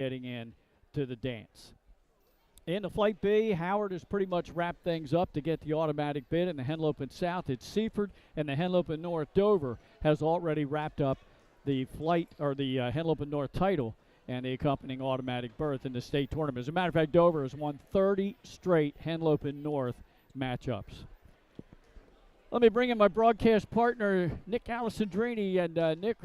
getting in to the dance. In the Flight B, Howard has pretty much wrapped things up to get the automatic bid. In the Henlopen South, it's Seaford, and the Henlopen North Dover has already wrapped up the flight or the Henlopen North title and the accompanying automatic berth in the state tournament. As a matter of fact, Dover has won 30 straight Henlopen North matchups. Let me bring in my broadcast partner, Nick Alessandrini. And Nick,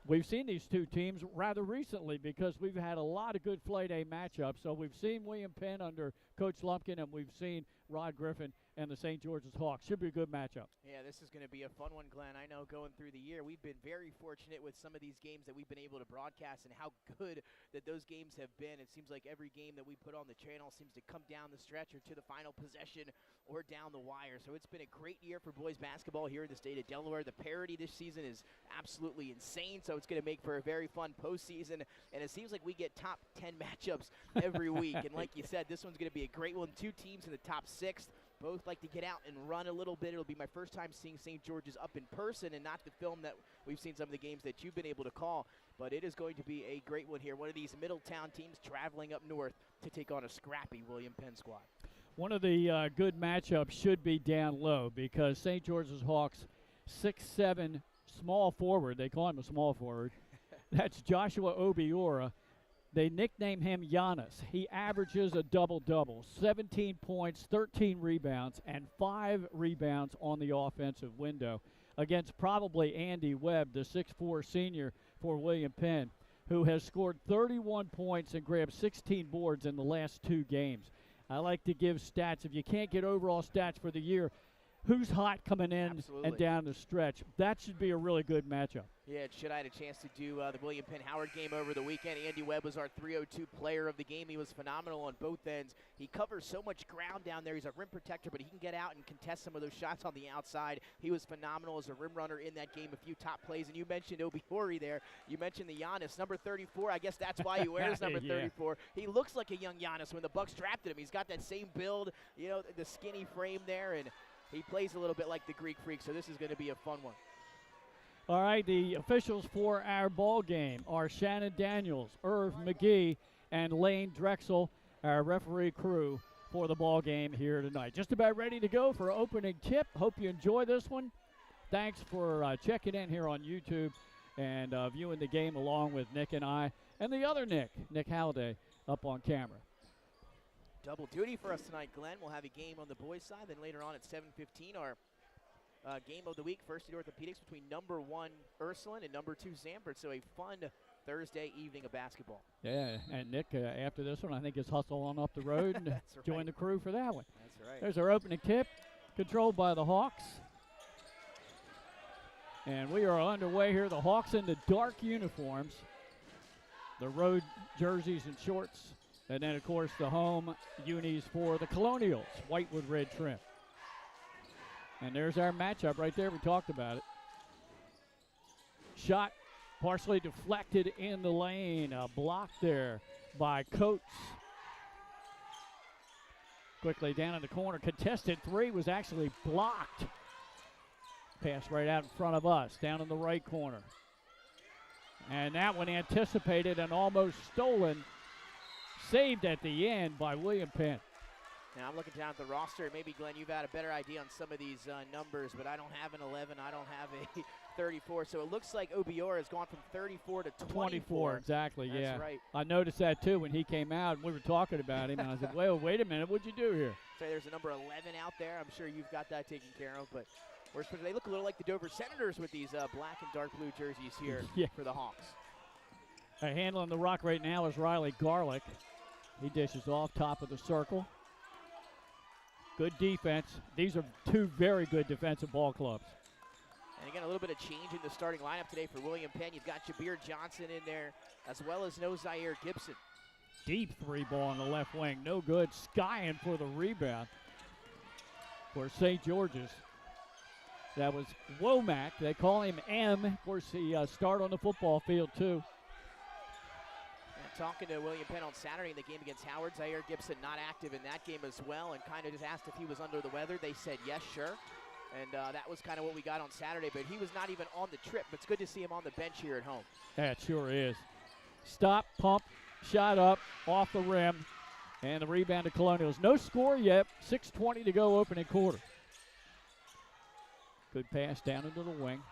we've seen these two teams rather recently because we've had a lot of good Flight A matchups. So we've seen William Penn under Coach Lumpkin, and we've seen Rod Griffin and the St. George's Hawks. Should be a good matchup. Yeah, this is going to be a fun one, Glenn. I know going through the year, we've been very fortunate with some of these games that we've been able to broadcast and how good that those games have been. It seems like every game that we put on the channel seems to come down the stretch or to the final possession or down the wire. So it's been a great year for boys basketball here in the state of Delaware. The parity this season is absolutely insane, so it's going to make for a very fun postseason. And it seems like we get top 10 matchups every week. And like you said, this one's going to be a great one. Two teams in the top 6. Both like to get out and run a little bit. It'll be my first time seeing St. George's up in person and not the film that we've seen some of the games that you've been able to call. But it is going to be a great one here. One of these Middletown teams traveling up north to take on a scrappy William Penn squad. One of the good matchups should be down low because St. George's Hawks 6'7" small forward. They call him a small forward. That's Joshua Obiora. They nickname him Giannis. He averages a double-double, 17 points, 13 rebounds, and 5 rebounds on the offensive window against probably Andy Webb, the 6'4" senior for William Penn, who has scored 31 points and grabbed 16 boards in the last 2 games. I like to give stats. If you can't get overall stats for the year, who's hot coming in and down the stretch? That should be a really good matchup. Yeah, it should. I had a chance to do the William Penn Howard game over the weekend. Andy Webb was our 302 player of the game. He was phenomenal on both ends. He covers so much ground down there. He's a rim protector, but he can get out and contest some of those shots on the outside. He was phenomenal as a rim runner in that game. A few top plays, and you mentioned Obi Hori there. You mentioned the Giannis, number 34. I guess that's why he wears number 34. He looks like a young Giannis when the Bucks drafted him. He's got that same build, you know, the skinny frame there, and he plays a little bit like the Greek Freak, so this is going to be a fun one. All right, the officials for our ball game are Shannon Daniels, Irv McGee, and Lane Drexel, our referee crew for the ball game here tonight. Just about ready to go for opening tip. Hope you enjoy this one. Thanks for checking in here on YouTube and viewing the game along with Nick and I and the other Nick Halliday, up on camera. Double duty for us tonight, Glenn. We'll have a game on the boys' side. Then later on at 7:15, our game of the week, First Aid Orthopedics between number 1 Ursuline and number 2 Zamford. So a fun Thursday evening of basketball. Yeah, and Nick, after this one, I think is hustle on up the road and join the crew for that one. That's right. There's our opening tip, controlled by the Hawks. And we are underway here. The Hawks in the dark uniforms, the road jerseys and shorts, and then, of course, the home unis for the Colonials, white with red trim. And there's our matchup right there. We talked about it. Shot partially deflected in the lane. A block there by Coates. Quickly down in the corner. Contested 3 was actually blocked. Pass right out in front of us, down in the right corner. And that one anticipated and almost stolen. Saved at the end by William Penn. Now I'm looking down at the roster. Maybe, Glenn, you've had a better idea on some of these numbers, but I don't have an 11. I don't have a 34. So it looks like Obiora has gone from 34 to 24. Exactly, That's yeah. right. I noticed that, too, when he came out and we were talking about him. And I said, well, wait a minute. What'd you do here? So there's a number 11 out there. I'm sure you've got that taken care of. But they look a little like the Dover Senators with these black and dark blue jerseys here for the Hawks. Handling the rock right now is Riley Garlick. He dishes off top of the circle. Good defense. These are 2 very good defensive ball clubs. And again, a little bit of change in the starting lineup today for William Penn. You've got Jabir Johnson in there, as well as no Zaire Gibson. Deep 3 ball on the left wing. No good. Skying for the rebound for St. George's. That was Womack. They call him M. Of course, he started on the football field, too. Talking to William Penn on Saturday in the game against Howard, Zaire Gibson not active in that game as well, and kind of just asked if he was under the weather. They said yes, sure, and that was kind of what we got on Saturday, but he was not even on the trip. But it's good to see him on the bench here at home. That sure is. Stop, pump, shot up off the rim, and the rebound to Colonials. No score yet, 6:20 to go opening quarter. Good pass down into the wing.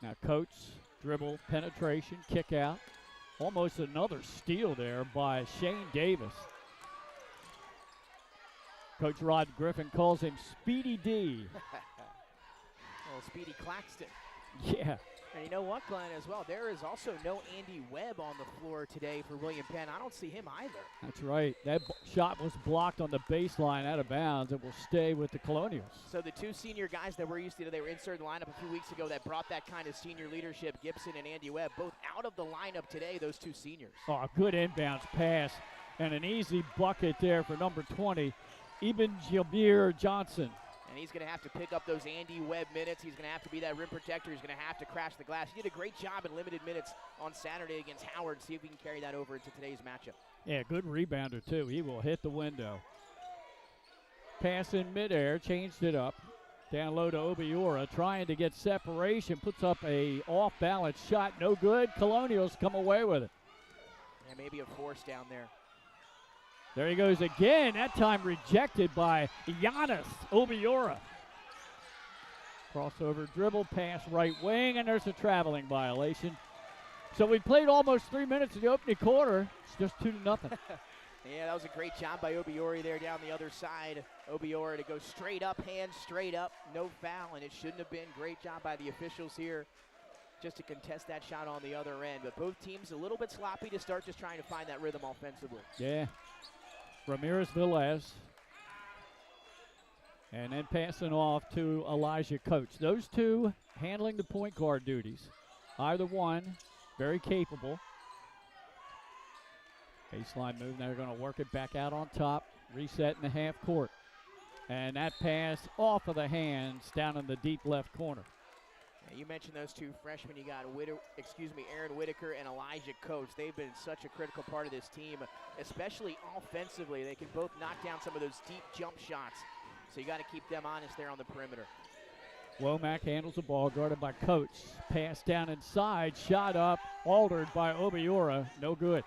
Now Coates, dribble, penetration, kick out. Almost another steal there by Shane Davis. Coach Rod Griffin calls him Speedy D. Well, Speedy Claxton. Yeah. And you know what, Glenn, as well, there is also no Andy Webb on the floor today for William Penn. I don't see him either. That's right. That shot was blocked on the baseline out of bounds. It will stay with the Colonials. So the two senior guys that we're used to, they were inserted in the lineup a few weeks ago that brought that kind of senior leadership, Gibson and Andy Webb, both out of the lineup today, those two seniors. Oh, a good inbounds pass and an easy bucket there for number 20, Eben Jabir Johnson. And he's going to have to pick up those Andy Webb minutes. He's going to have to be that rim protector. He's going to have to crash the glass. He did a great job in limited minutes on Saturday against Howard. See if we can carry that over into today's matchup. Yeah, good rebounder, too. He will hit the window. Pass in midair, changed it up. Down low to Obiora, trying to get separation. Puts up a off-balance shot. No good. Colonials come away with it. Yeah, maybe a force down there. There he goes again, that time rejected by Giannis Obiora. Crossover dribble, pass right wing, and there's a traveling violation. So we played almost 3 minutes in the opening quarter. It's just 2-0. Yeah, that was a great job by Obiora there down the other side. Obiora to go straight up, hands straight up, no foul, and it shouldn't have been. Great job by the officials here just to contest that shot on the other end. But both teams a little bit sloppy to start, just trying to find that rhythm offensively. Yeah. Ramirez Velez. And then passing off to Elijah Coates. Those two handling the point guard duties. Either one, very capable. Baseline move, they're going to work it back out on top. Reset in the half court. And that pass off of the hands down in the deep left corner. You mentioned those two freshmen. You got Aaron Whitaker and Elijah Coates. They've been such a critical part of this team, especially offensively. They can both knock down some of those deep jump shots. So you got to keep them honest there on the perimeter. Womack handles the ball, guarded by Coates. Pass down inside, shot up, altered by Obiora, no good.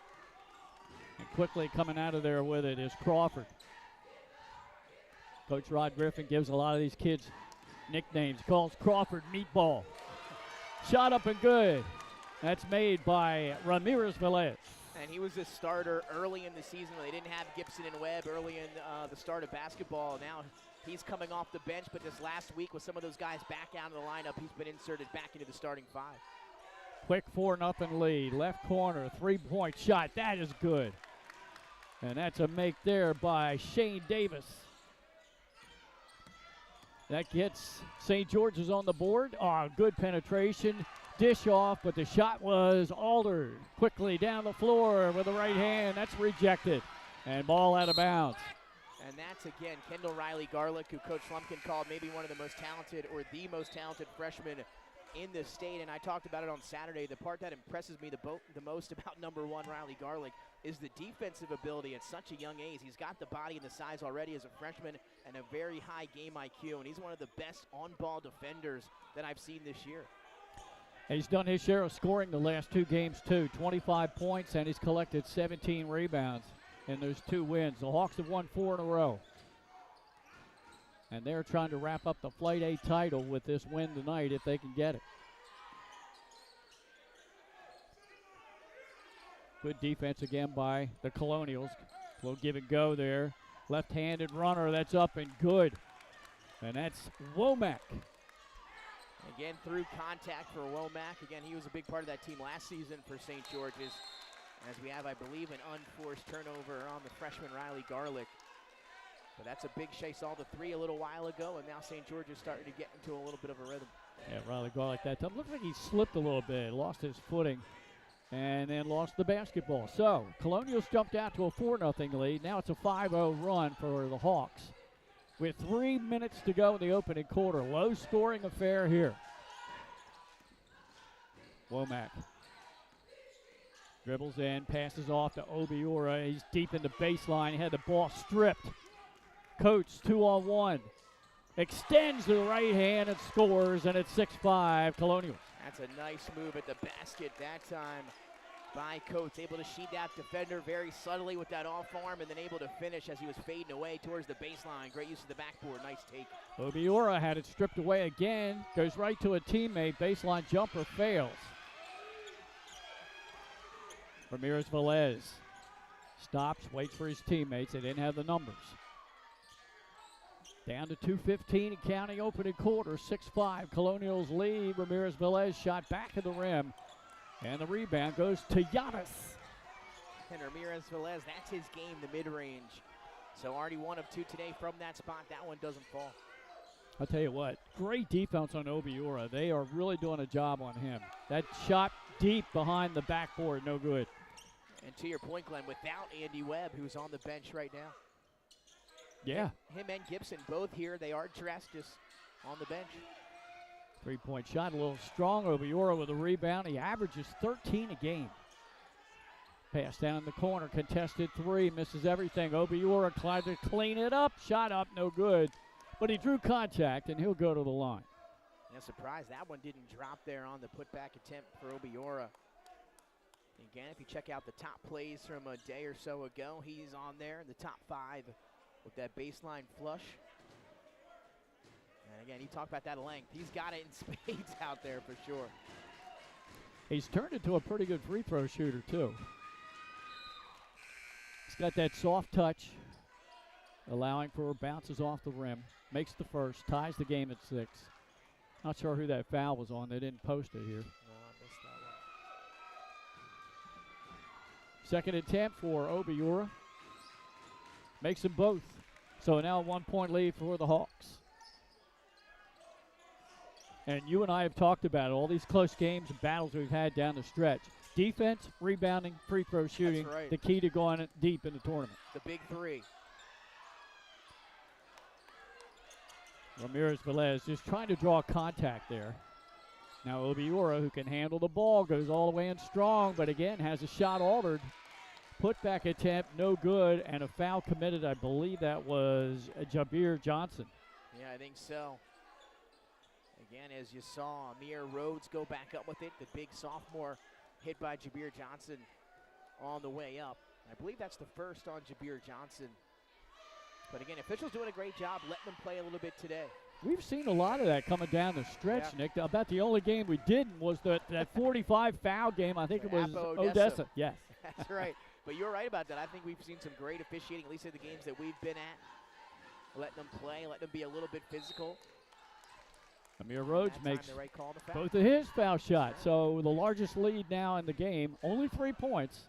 And quickly coming out of there with it is Crawford. Coach Rod Griffin gives a lot of these kids nicknames, calls Crawford Meatball. Shot up and good. That's made by Ramirez Velez. And he was a starter early in the season when they didn't have Gibson and Webb early in the start of basketball. Now he's coming off the bench, but this last week with some of those guys back out of the lineup, he's been inserted back into the starting five. Quick 4-0 lead. Left corner, three-point shot. That is good. And that's a make there by Shane Davis. That gets St. George's on the board. Oh, good penetration. Dish off, but the shot was altered. Quickly down the floor with the right hand. That's rejected. And ball out of bounds. And that's, again, Kendall Riley Garlick, who Coach Lumpkin called maybe one of the most talented or the most talented freshman in the state. And I talked about it on Saturday. The part that impresses me the most about number one Riley Garlick is the defensive ability at such a young age. He's got the body and the size already as a freshman and a very high game IQ. And he's one of the best on-ball defenders that I've seen this year. He's done his share of scoring the last two games, too. 25 points, and he's collected 17 rebounds in those two wins. The Hawks have won 4 in a row. And they're trying to wrap up the Flight A title with this win tonight if they can get it. Good defense again by the Colonials. Little give and go there. Left-handed runner, that's up and good. And that's Womack. Again, through contact for Womack. Again, he was a big part of that team last season for St. George's. As we have, I believe, an unforced turnover on the freshman Riley Garlick. But that's a big chase all the three a little while ago, and now St. George is starting to get into a little bit of a rhythm. Yeah, Riley Garlick that time. Looked like he slipped a little bit, lost his footing, and then lost the basketball. So, Colonials jumped out to a 4-0 lead. Now it's a 5-0 run for the Hawks. With 3 minutes to go in the opening quarter. Low-scoring affair here. Womack dribbles in, passes off to Obiora. He's deep in the baseline. He had the ball stripped. Coates 2-on-1. Extends to the right hand and scores, and it's 6-5 Colonials. That's a nice move at the basket that time by Coates. Able to sheet that defender very subtly with that off arm and then able to finish as he was fading away towards the baseline. Great use of the backboard. Nice take. Obiora had it stripped away again. Goes right to a teammate. Baseline jumper fails. Ramirez Velez stops, waits for his teammates. They didn't have the numbers. Down to 2:15 and counting opening quarter. 6-5. Colonials lead. Ramirez Velez shot back at the rim. And the rebound goes to Giannis. And Ramirez Velez, that's his game, the mid-range. So already 1 of 2 today from that spot. That one doesn't fall. I'll tell you what, great defense on Obiora. They are really doing a job on him. That shot deep behind the backboard, no good. And to your point, Glenn, without Andy Webb, who's on the bench right now. Yeah. Him and Gibson both here. They are dressed just on the bench. 3-point shot, a little strong. Obiora with a rebound. He averages 13 a game. Pass down in the corner, contested 3, misses everything. Obiora tried to clean it up, shot up, no good. But he drew contact, and he'll go to the line. Yeah, surprised that one didn't drop there on the putback attempt for Obiora. Again, if you check out the top plays from a day or so ago, he's on there in the top 5 with that baseline flush. And again, he talked about that length. He's got it in spades out there for sure. He's turned into a pretty good free throw shooter, too. He's got that soft touch, allowing for bounces off the rim. Makes the first, ties the game at 6. Not sure who that foul was on. They didn't post it here. No, I missed that one. Second attempt for Obiora. Makes them both. So now a 1-point lead for the Hawks. And you and I have talked about all these close games and battles we've had down the stretch. Defense, rebounding, free throw shooting, That's right. The key to going deep in the tournament. The big 3. Ramirez Velez just trying to draw contact there. Now Obiora, who can handle the ball, goes all the way in strong, but again has a shot altered. Putback attempt, no good, and a foul committed. I believe that was Jabir Johnson. Yeah, I think so. Again, as you saw, Amir Rhodes go back up with it. The big sophomore hit by Jabir Johnson on the way up. I believe that's the first on Jabir Johnson. But again, officials doing a great job letting them play a little bit today. We've seen a lot of that coming down the stretch, Yeah. Nick. About the only game we didn't was that 45 foul game. I think it was Apo Odessa. Yes. That's right. But you're right about that. I think we've seen some great officiating, at least in the games that we've been at. Letting them play, letting them be a little bit physical. Amir Rhodes That makes time the right call to foul. both of his foul shots. So the largest lead now in the game, only 3 points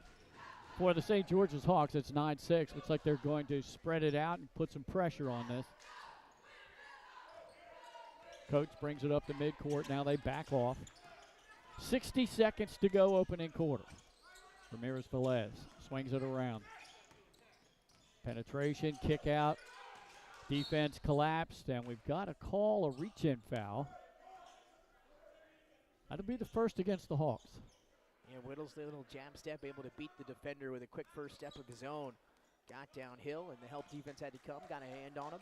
for the St. George's Hawks. It's 9-6. Looks like they're going to spread it out and put some pressure on this. Coach brings it up to midcourt. Now they back off. 60 seconds to go opening quarter. Ramirez Velez swings it around. Penetration, kick out. Defense collapsed, and we've got to call a reach-in foul. That'll be the first against the Hawks. Yeah, Whittle's little jam step, able to beat the defender with a quick first step of his own. Got downhill, and the help defense had to come. Got a hand on him.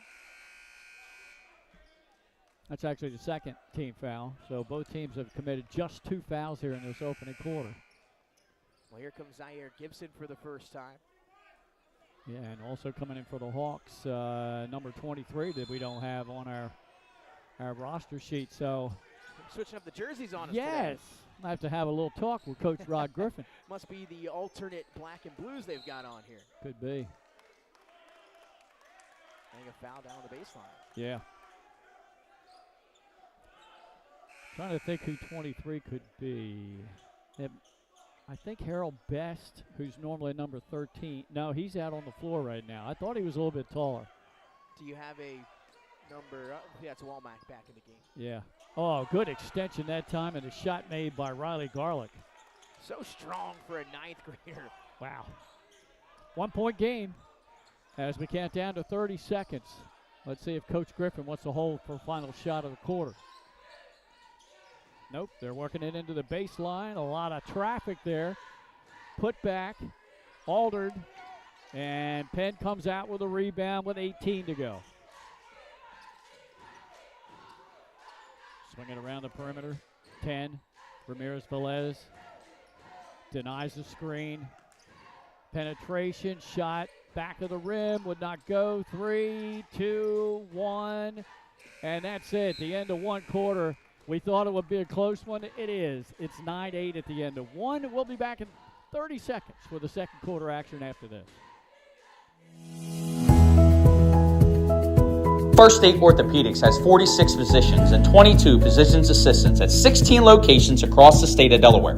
That's actually the second team foul. So both teams have committed just 2 fouls here in this opening quarter. Well, here comes Zaire Gibson for the first time. Yeah, and also coming in for the Hawks, number 23 that we don't have on our roster sheet. So Switching up the jerseys on us yes, today. I have to have a little talk with Coach Rod Griffin. Must be the alternate black and blues they've got on here. Could be. I think a foul down on the baseline. Yeah. Trying to think who 23 could be. I think Harold Best, who's normally number 13. No, he's out on the floor right now. I thought he was a little bit taller. Do you have a number? Yeah, it's Walmack back in the game. Yeah. Oh, good extension that time, and a shot made by Riley Garlick. So strong for a 9th grader. Wow. 1-point game as we count down to 30 seconds. Let's see if Coach Griffin wants to hold for final shot of the quarter. Nope, they're working it into the baseline. A lot of traffic there. Put back, altered, and Penn comes out with a rebound with 18 to go. Swing it around the perimeter. 10, Ramirez Velez. denies the screen. Penetration, shot, back of the rim, would not go. 3, 2, 1, and that's it. The end of one quarter. We thought it would be a close one. It is. It's 9-8 at the end of one. We'll be back in 30 seconds for the second quarter action after this. First State Orthopedics has 46 physicians and 22 physicians assistants at 16 locations across the state of Delaware.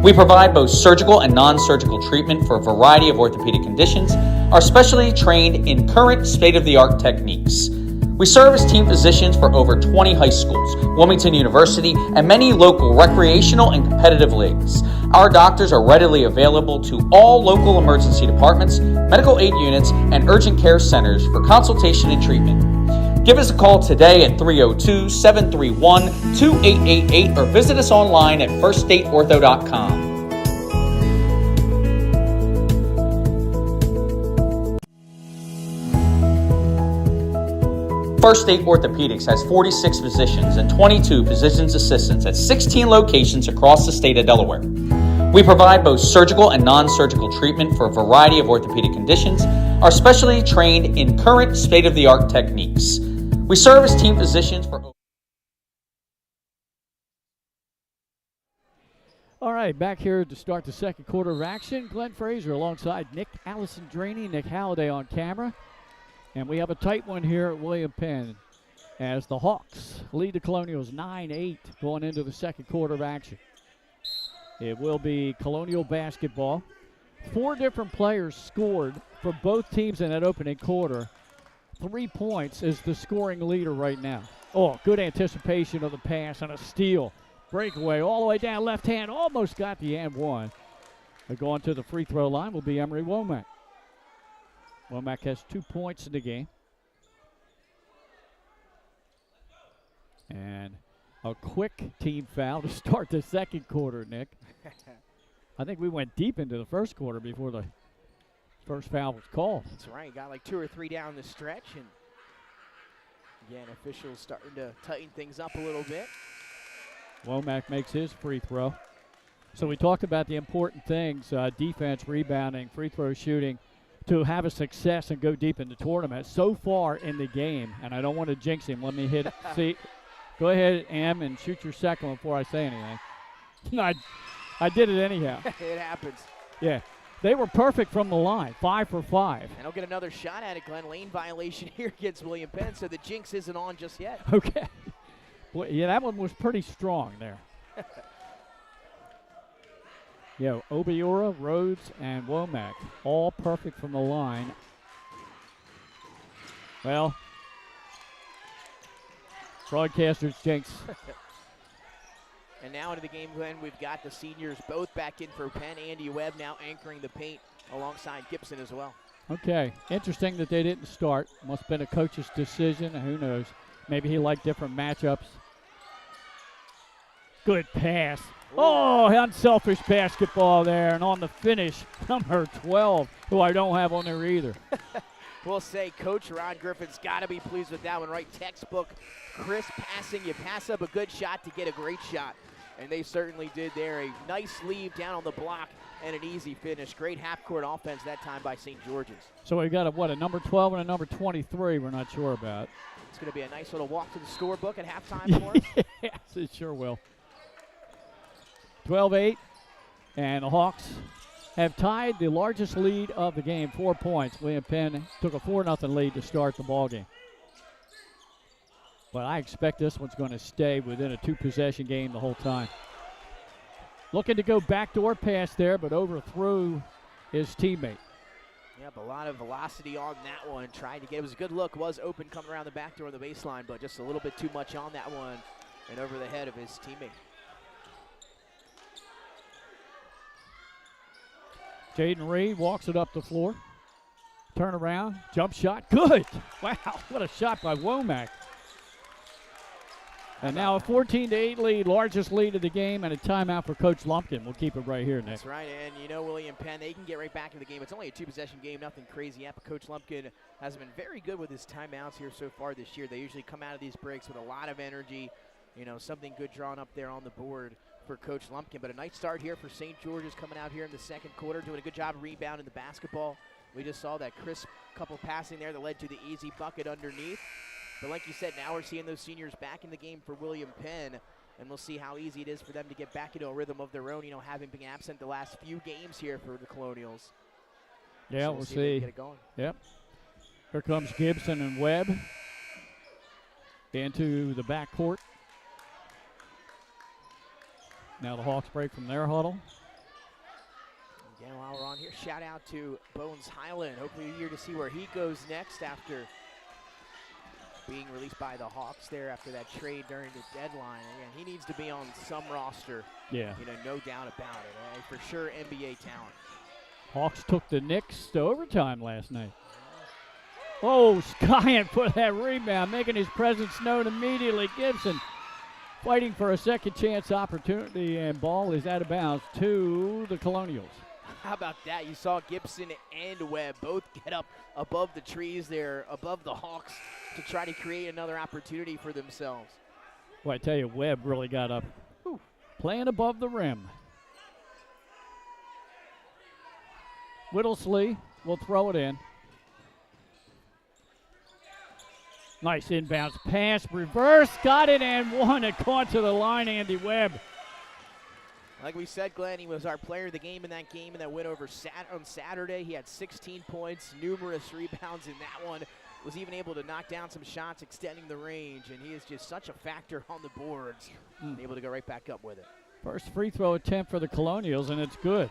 We provide both surgical and non-surgical treatment for a variety of orthopedic conditions, are specially trained in current state-of-the-art techniques. We serve as team physicians for over 20 high schools, Wilmington University, and many local recreational and competitive leagues. Our doctors are readily available to all local emergency departments, medical aid units, and urgent care centers for consultation and treatment. Give us a call today at 302-731-2888 or visit us online at firststateortho.com. First State Orthopedics has 46 physicians and 22 physicians assistants at 16 locations across the state of Delaware. We provide both surgical and non-surgical treatment for a variety of orthopedic conditions, are specially trained in current state-of-the-art techniques. We serve as team physicians for... All right, back here to start the second quarter of action. Glenn Fraser alongside Nick Allison-Draney, Nick Halliday on camera. And we have a tight one here at William Penn as the Hawks lead the Colonials 9-8 going into the second quarter of action. It will be Colonial basketball. 4 different players scored for both teams in that opening quarter. 3 points is the scoring leader right now. Oh, good anticipation of the pass and a steal. Breakaway all the way down left hand. Almost got the and one. Going to the free throw line will be Emery Womack. Womack has 2 points in the game. And a quick team foul to start the second quarter, Nick. I think we went deep into the first quarter before the first foul was called. That's right. Got like 2 or 3 down the stretch. And again, officials starting to tighten things up a little bit. Womack makes his free throw. So we talked about the important things, defense, rebounding, free throw shooting, to have a success and go deep in the tournament. So far in the game, and I don't want to jinx him. Let me hit it. See, go ahead, Am, and shoot your second one before I say anything. I did it anyhow. It happens. Yeah. They were perfect from the line, 5 for 5. And I'll get another shot at it, Glenn. Lane violation here against William Penn, so the jinx isn't on just yet. Okay. Well, yeah, that one was pretty strong there. Yeah, Obiora, Rhodes, and Womack, all perfect from the line. Well, broadcasters jinx. And now into the game, Glenn, we've got the seniors both back in for Penn. Andy Webb now anchoring the paint alongside Gibson as well. Okay, interesting that they didn't start. Must have been a coach's decision. Who knows? Maybe he liked different matchups. Good pass. Oh, unselfish basketball there. And on the finish, number 12, who I don't have on there either. We'll say Coach Ron Griffin's got to be pleased with that one, right? Textbook, crisp passing. You pass up a good shot to get a great shot. And they certainly did there. A nice leave down on the block and an easy finish. Great half-court offense that time by St. George's. So we've got a number 12 and a number 23 we're not sure about. It's going to be a nice little walk to the scorebook at halftime for us. Yes, it sure will. 12-8, and the Hawks have tied the largest lead of the game, 4 points. William Penn took a 4-0 lead to start the ballgame. But I expect this one's going to stay within a 2-possession game the whole time. Looking to go backdoor pass there, but overthrew his teammate. Yep, a lot of velocity on that one. Tried to get, it was a good look, was open coming around the back door on the baseline, but just a little bit too much on that one and over the head of his teammate. Jaden Reed walks it up the floor. Turn around, jump shot, good. Wow, what a shot by Womack. And now a 14-8 lead, largest lead of the game, and a timeout for Coach Lumpkin. We'll keep it right here, Nick. That's right, and you know William Penn, they can get right back into the game. It's only a 2-possession game, nothing crazy yet, but Coach Lumpkin has been very good with his timeouts here so far this year. They usually come out of these breaks with a lot of energy, you know, something good drawn up there on the board for Coach Lumpkin. But a nice start here for St. George's coming out here in the second quarter, doing a good job rebounding the basketball. We just saw that crisp couple passing there that led to the easy bucket underneath. But like you said, now we're seeing those seniors back in the game for William Penn, and we'll see how easy it is for them to get back into a rhythm of their own, you know, having been absent the last few games here for the Colonials. Yeah, so we'll if they see. can get it going. Yep. Here comes Gibson and Webb into the backcourt. Now the Hawks break from their huddle. Again, while we're on here, shout out to Bones Highland. Hopefully you're here to see where he goes next after being released by the Hawks there after that trade during the deadline. Again, he needs to be on some roster. Yeah. You know, no doubt about it. For sure, NBA talent. Hawks took the Knicks to overtime last night. Oh, Skyen for that rebound, making his presence known immediately. Gibson fighting for a second chance opportunity, and ball is out of bounds to the Colonials. How about that? You saw Gibson and Webb both get up above the trees there, above the Hawks, to try to create another opportunity for themselves. Well, I tell you, Webb really got up, playing above the rim. Whittlesley will throw it in. Nice inbounds pass, reverse, got it and one. It caught to the line, Andy Webb. Like we said, Glenn, he was our player of the game in that win over on Saturday. He had 16 points, numerous rebounds in that one. Was even able to knock down some shots, extending the range, and he is just such a factor on the boards. And able to go right back up with it. First free throw attempt for the Colonials, and it's good.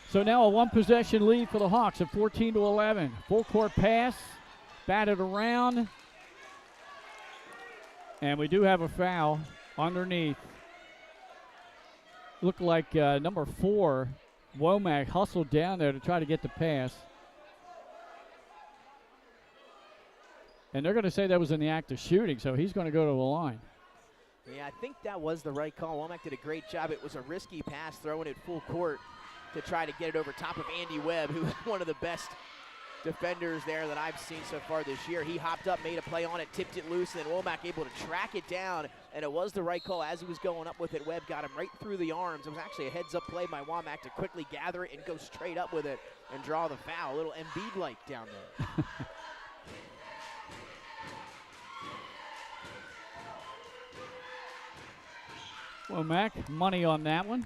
So now a one-possession lead for the Hawks at 14-11. Full court pass, batted around, and we do have a foul underneath. Looked like number 4, Womack, hustled down there to try to get the pass. And they're going to say that was in the act of shooting, so he's going to go to the line. Yeah, I think that was the right call. Womack did a great job. It was a risky pass, throwing it full court to try to get it over top of Andy Webb, who is one of the best defenders there that I've seen so far this year. He hopped up, made a play on it, tipped it loose, and then Womack able to track it down, and it was the right call. As he was going up with it, Webb got him right through the arms. It was actually a heads-up play by Womack to quickly gather it and go straight up with it and draw the foul. A little Embiid-like down there. Womack, money on that one.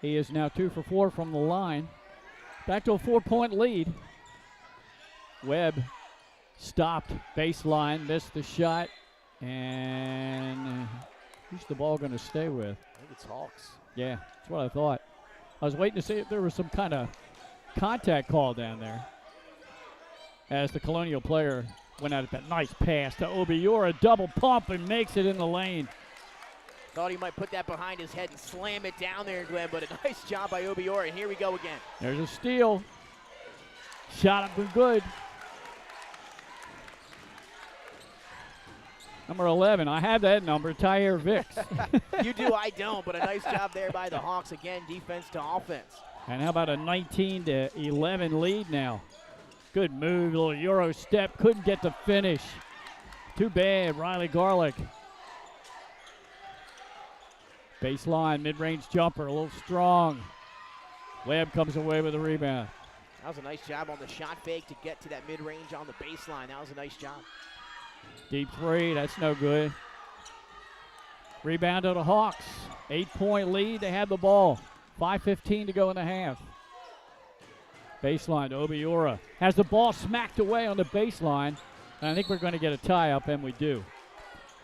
He is now 2 for 4 from the line. Back to a 4-point lead. Webb stopped baseline, missed the shot, and who's the ball going to stay with? I think it's Hawks. Yeah, that's what I thought. I was waiting to see if there was some kind of contact call down there as the Colonial player went out at that nice pass to Obiora, double pump and makes it in the lane. Thought he might put that behind his head and slam it down there, Glenn, but a nice job by Obiora, and here we go again. There's a steal. Shot up and good. Number 11, I have that number, Tyre Vicks. You do, I don't, but a nice job there by the Hawks. Again, defense to offense. And how about a 19-11 lead now? Good move, little Euro step, couldn't get the finish. Too bad, Riley Garlick. Baseline, mid-range jumper, a little strong. Webb comes away with a rebound. That was a nice job on the shot fake to get to that mid-range on the baseline. That was a nice job. Deep three, that's no good. Rebound to the Hawks. 8-point lead, they have the ball. 5:15 to go in the half. Baseline to Obiora. Has the ball smacked away on the baseline. And I think we're going to get a tie-up, and we do.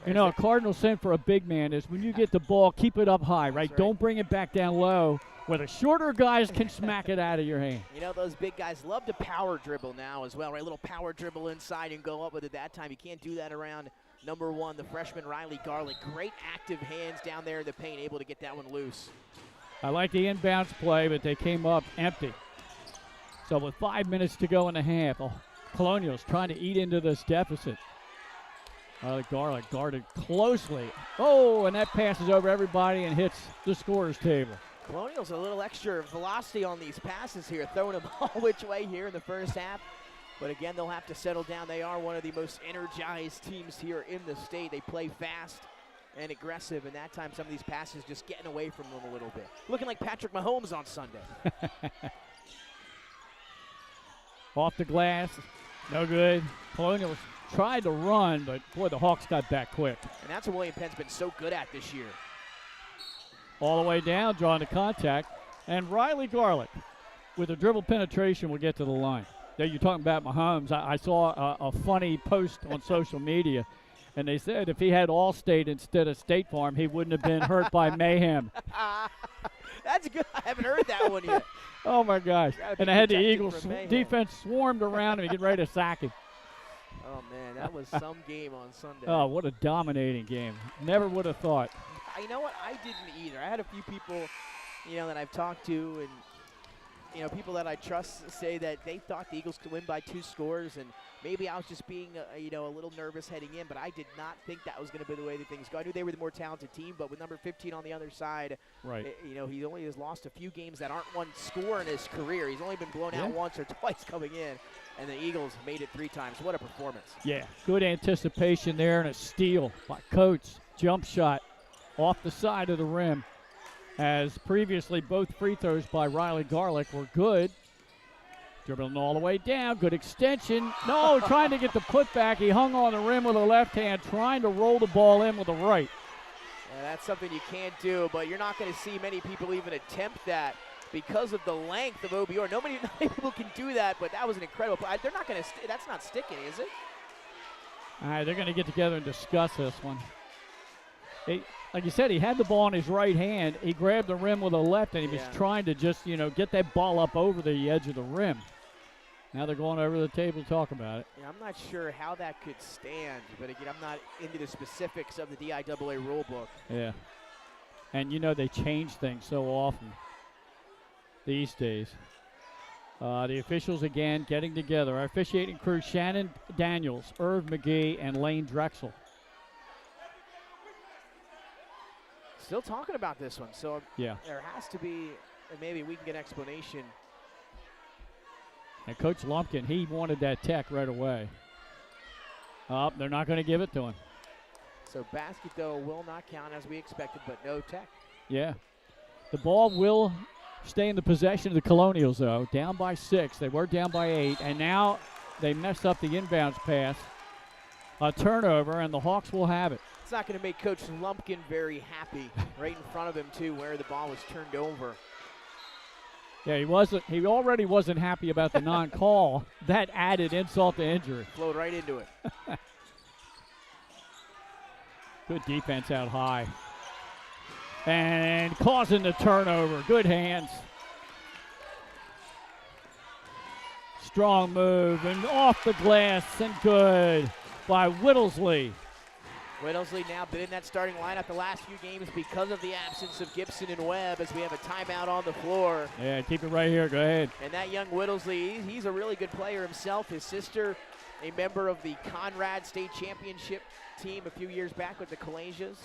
You know, a cardinal sin for a big man is when you get the ball, keep it up high, right? Don't bring it back down low where the shorter guys can smack it out of your hand. You know, those big guys love to power dribble now as well, right? A little power dribble inside and go up with it that time. You can't do that around number 1, the freshman Riley Garlick. Great active hands down there in the paint, able to get that one loose. I like the inbounds play, but they came up empty. So with 5 minutes to go in the half, Colonials trying to eat into this deficit. Garlick guarded closely. Oh, and that passes over everybody and hits the scorer's table. Colonials a little extra velocity on these passes here, throwing them all which way here in the first half. But again, they'll have to settle down. They are one of the most energized teams here in the state. They play fast, and aggressive, and that time some of these passes just getting away from them a little bit. Looking like Patrick Mahomes on Sunday. Off the glass, no good. Colonials tried to run, but boy, the Hawks got back quick. And that's what William Penn's been so good at this year. All the way down, drawing the contact. And Riley Garlick, with a dribble penetration, will get to the line. There, you're talking about Mahomes. I saw a funny post on social media, and they said if he had Allstate instead of State Farm, he wouldn't have been hurt by mayhem. That's good. I haven't heard that one yet. Oh, my gosh. And I had the Eagles defense swarmed around him and get ready to sack him. Oh, man, that was some game on Sunday. Oh, what a dominating game. Never would have thought. You know what? I didn't either. I had a few people, that I've talked to, and people that I trust say that they thought the Eagles could win by 2 scores, and maybe I was just being, a little nervous heading in, but I did not think that was going to be the way that things go. I knew they were the more talented team, but with number 15 on the other side, right? He only has lost a few games that aren't one score in his career. He's only been blown out once or twice coming in, and the Eagles made it 3 times. What a performance. Yeah, good anticipation there, and a steal by Coates. Jump shot off the side of the rim. As previously, both free throws by Riley Garlick were good. Dribbling all the way down, good extension. No, trying to get the putback. He hung on the rim with a left hand, trying to roll the ball in with the right. Yeah, that's something you can't do, but you're not going to see many people even attempt that because of the length of OBR. Not many people can do that, but that was an incredible play. They're not going to. That's not sticking, is it? All right, they're going to get together and discuss this one. Like you said, he had the ball in his right hand. He grabbed the rim with a left, and he was trying to just, get that ball up over the edge of the rim. Now they're going over the table to talk about it. Yeah, I'm not sure how that could stand, but again, I'm not into the specifics of the DIAA rule book. Yeah. And, they change things so often these days. The officials, again, getting together. Our officiating crew, Shannon Daniels, Irv McGee, and Lane Drexel. Still talking about this one, so yeah, there has to be, maybe we can get an explanation. And Coach Lumpkin, he wanted that tech right away. They're not going to give it to him. So basket, though, will not count as we expected, but no tech. Yeah. The ball will stay in the possession of the Colonials, though. Down by 6. They were down by 8, and now they mess up the inbounds pass. A turnover, and the Hawks will have it. It's not going to make Coach Lumpkin very happy. Right in front of him, too, where the ball was turned over. Yeah, he already wasn't happy about the non-call. That added insult to injury. Flowed right into it. Good defense out high. And causing the turnover. Good hands. Strong move, and off the glass, and good by Whittlesley. Whittlesley now been in that starting lineup the last few games because of the absence of Gibson and Webb as we have a timeout on the floor. Yeah, keep it right here. Go ahead. And that young Whittlesley, he's a really good player himself. His sister, a member of the Conrad State Championship team a few years back with the Collegians.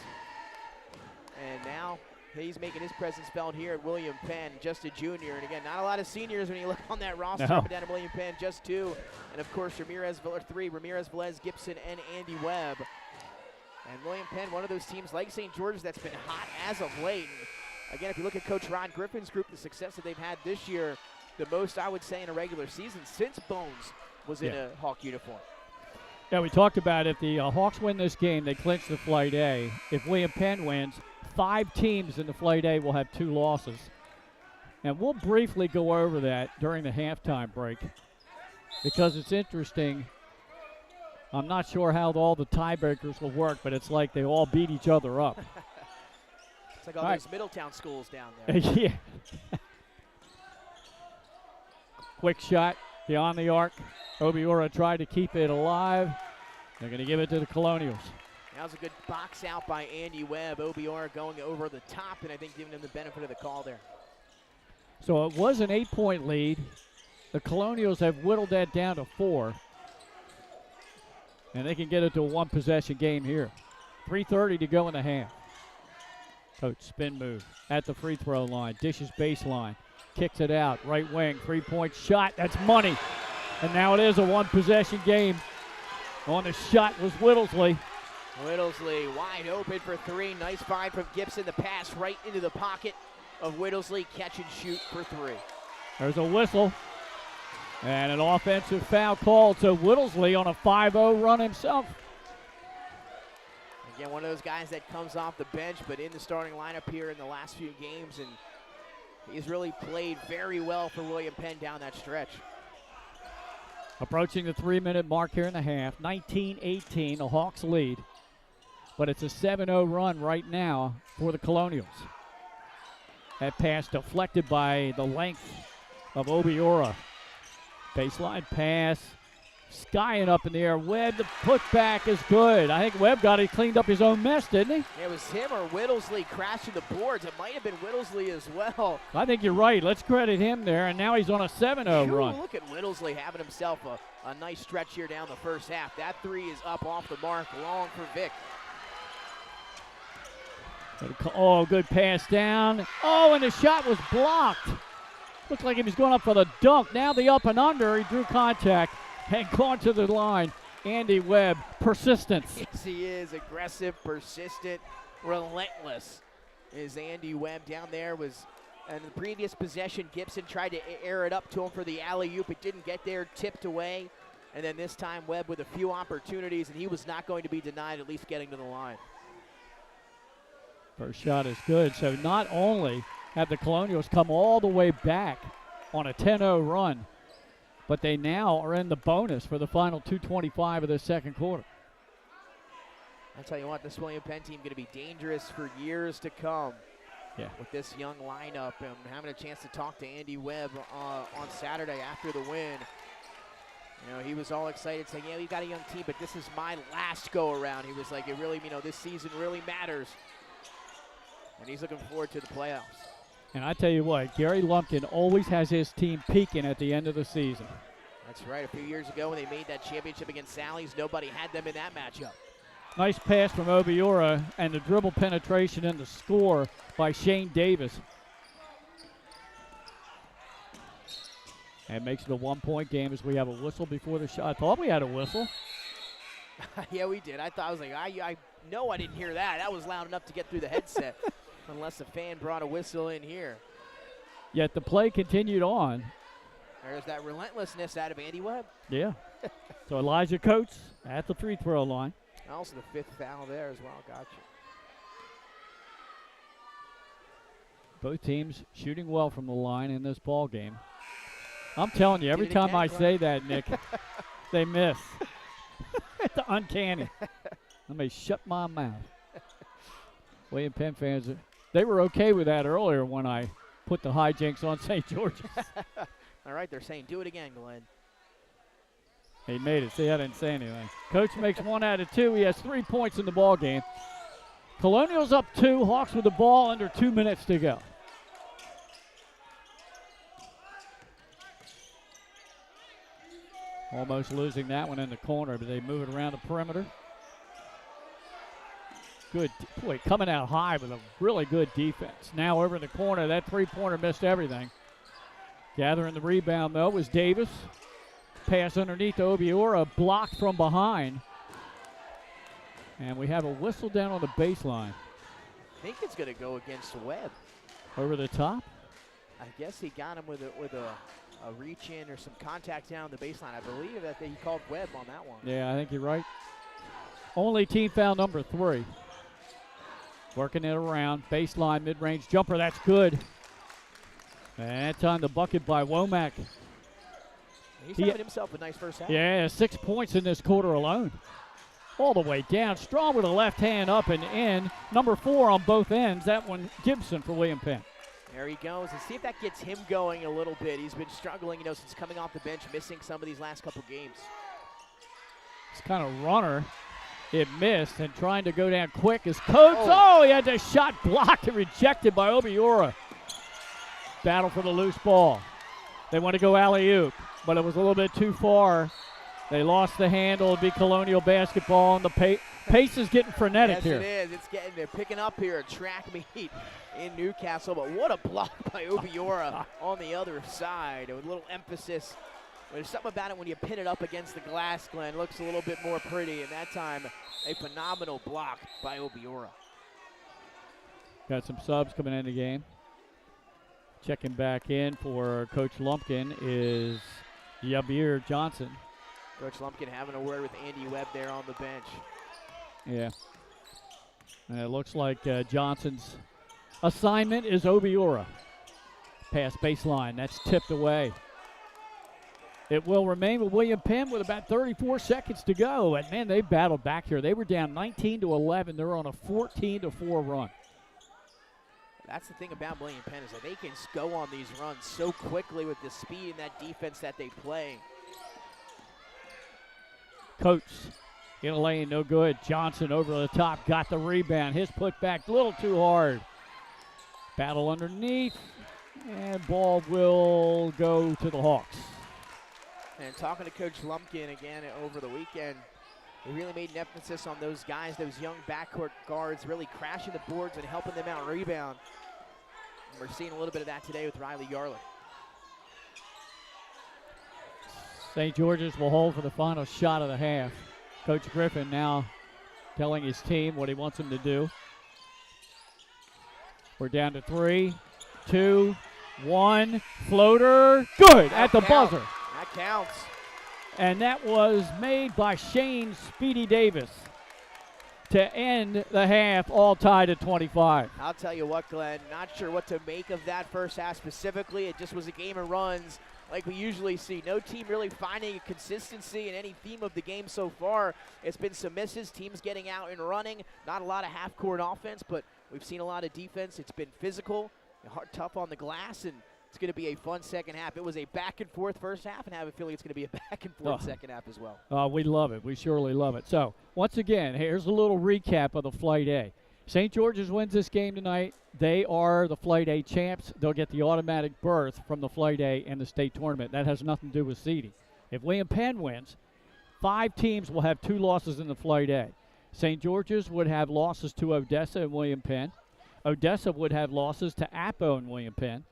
And now he's making his presence felt here at William Penn, just a junior. And again, not a lot of seniors when you look on that roster. No. Up and down at William Penn, just 2. And of course, Ramirez, Velez, Gibson, and Andy Webb. And William Penn, one of those teams like St. George's that's been hot as of late. And again, if you look at Coach Ron Griffin's group, the success that they've had this year, the most I would say in a regular season since Bones was in a Hawk uniform. Yeah, we talked about if the Hawks win this game, they clinch the Flight A. If William Penn wins, 5 teams in the Flight A will have 2 losses. And we'll briefly go over that during the halftime break because it's interesting. I'm not sure how all the tiebreakers will work, but it's like they all beat each other up. It's like all those Middletown schools down there. Yeah. Quick shot beyond the arc. Obiora tried to keep it alive. They're going to give it to the Colonials. That was a good box out by Andy Webb. Obiora going over the top, and I think giving him the benefit of the call there. So it was an 8-point lead. The Colonials have whittled that down to 4. And they can get it to a 1-possession game here. 3:30 to go in the half. Coach spin move at the free throw line. Dishes baseline. Kicks it out. Right wing. 3-point shot. That's money. And now it is a 1-possession game. On the shot was Whittlesley. Whittlesley wide open for three. Nice find from Gibson. The pass right into the pocket of Whittlesley. Catch and shoot for three. There's a whistle. And an offensive foul called to Whittlesley on a 5-0 run himself. Again, one of those guys that comes off the bench, but in the starting lineup here in the last few games, and he's really played very well for William Penn down that stretch. Approaching the 3-minute mark here in the half. 19-18, the Hawks lead. But it's a 7-0 run right now for the Colonials. That pass deflected by the length of Obiora. Baseline pass, skying up in the air. Webb, the putback is good. I think Webb got it cleaned up his own mess, didn't he? It was him or Whittlesley crashing the boards. It might have been Whittlesley as well. I think you're right. Let's credit him there, and now he's on a 7-0 run. Look at Whittlesley having himself a nice stretch here down the first half. That three is up off the mark, long for Vic. Oh, good pass down. Oh, and the shot was blocked. Looked like he was going up for the dunk. Now the up and under. He drew contact and gone to the line. Andy Webb, persistence. Yes, he is. Aggressive, persistent, relentless is Andy Webb. Down there was, in the previous possession, Gibson tried to air it up to him for the alley-oop. It didn't get there, tipped away. And then this time Webb with a few opportunities, and he was not going to be denied at least getting to the line. First shot is good. So not only have the Colonials come all the way back on a 10-0 run, but they now are in the bonus for the final 2:25 of the second quarter. I'll tell you what, this William Penn team going to be dangerous for years to come. Yeah. With this young lineup, and having a chance to talk to Andy Webb on Saturday after the win. You know, he was all excited saying, yeah, we've got a young team, but this is my last go around. He was like, it really, this season really matters. And he's looking forward to the playoffs. And I tell you what, Gary Lumpkin always has his team peaking at the end of the season. That's right. A few years ago when they made that championship against Sally's, nobody had them in that matchup. Nice pass from Obiora and the dribble penetration and the score by Shane Davis. And makes it a 1-point game as we have a whistle before the shot. I thought we had a whistle. Yeah, we did. I was like, I know I didn't hear that. That was loud enough to get through the headset. Unless a fan brought a whistle in here. Yet the play continued on. There's that relentlessness out of Andy Webb. Yeah. So Elijah Coates at the free throw line. Also the fifth foul there as well. Gotcha. Both teams shooting well from the line in this ball game. I'm telling you, every time I say that, Nick, they miss. It's uncanny. Let me shut my mouth. William Penn fans, they were okay with that earlier when I put the hijinks on St. George's. All right, they're saying do it again, Glenn. He made it. See, I didn't say anything. Coach makes 1 out of 2. He has 3 points in the ball game. Colonials up 2. Hawks with the ball under 2 minutes to go. Almost losing that one in the corner, but they move it around the perimeter. Good, boy, coming out high with a really good defense. Now over in the corner, that three-pointer missed everything. Gathering the rebound, though, was Davis. Pass underneath to Obiora, blocked from behind. And we have a whistle down on the baseline. I think it's going to go against Webb. Over the top? I guess he got him with a reach in or some contact down the baseline. I believe that he called Webb on that one. Yeah, I think you're right. Only team foul number 3. Working it around. Baseline, mid-range jumper. That's good. And that time the bucket by Womack. He's having himself a nice first half. Yeah, 6 points in this quarter alone. All the way down. Strong with a left hand up and in. Number 4 on both ends. That one, Gibson for William Penn. There he goes. And see if that gets him going a little bit. He's been struggling, since coming off the bench, missing some of these last couple games. It's kind of runner. It missed, and trying to go down quick is Coates. Oh, he had the shot blocked and rejected by Obiora. Battle for the loose ball. They want to go alley-oop, but it was a little bit too far. They lost the handle. It'll be Colonial basketball, and the pace is getting frenetic here. Yes, it is. They're picking up here a track meet in Newcastle, but what a block by Obiora on the other side. With a little emphasis There's something about it when you pin it up against the glass, Glenn. It looks a little bit more pretty, and that time a phenomenal block by Obiora. Got some subs coming in the game. Checking back in for Coach Lumpkin is Yabir Johnson. Coach Lumpkin having a word with Andy Webb there on the bench. Yeah. And it looks like Johnson's assignment is Obiora. Pass baseline. That's tipped away. It will remain with William Penn with about 34 seconds to go. And, man, they battled back here. They were down 19-11. They're on a 14-4 run. That's the thing about William Penn is that they can go on these runs so quickly with the speed and that defense that they play. Coates in a lane, no good. Johnson over the top, got the rebound. His putback a little too hard. Battle underneath, and ball will go to the Hawks. And talking to Coach Lumpkin again over the weekend, they really made an emphasis on those guys, those young backcourt guards, really crashing the boards and helping them out rebound. And we're seeing a little bit of that today with Riley Yarlick. St. George's will hold for the final shot of the half. Coach Griffin now telling his team what he wants them to do. We're down to 3, 2, 1. Floater. Good at the buzzer. That counts. And that was made by Shane Speedy Davis to end the half, all tied at 25. I'll tell you what, Glenn, not sure what to make of that first half specifically. It just was a game of runs like we usually see. No team really finding a consistency in any theme of the game so far. It's been some misses, teams getting out and running, not a lot of half-court offense, but we've seen a lot of defense. It's been physical, tough on the glass, and it's going to be a fun second half. It was a back-and-forth first half, and I have a feeling it's going to be a back-and-forth second half as well. We love it. We surely love it. So, once again, here's a little recap of the Flight A. St. George's wins this game tonight. They are the Flight A champs. They'll get the automatic berth from the Flight A in the state tournament. That has nothing to do with seeding. If William Penn wins, 5 teams will have 2 losses in the Flight A. St. George's would have losses to Odessa and William Penn. Odessa would have losses to Appo and William Penn.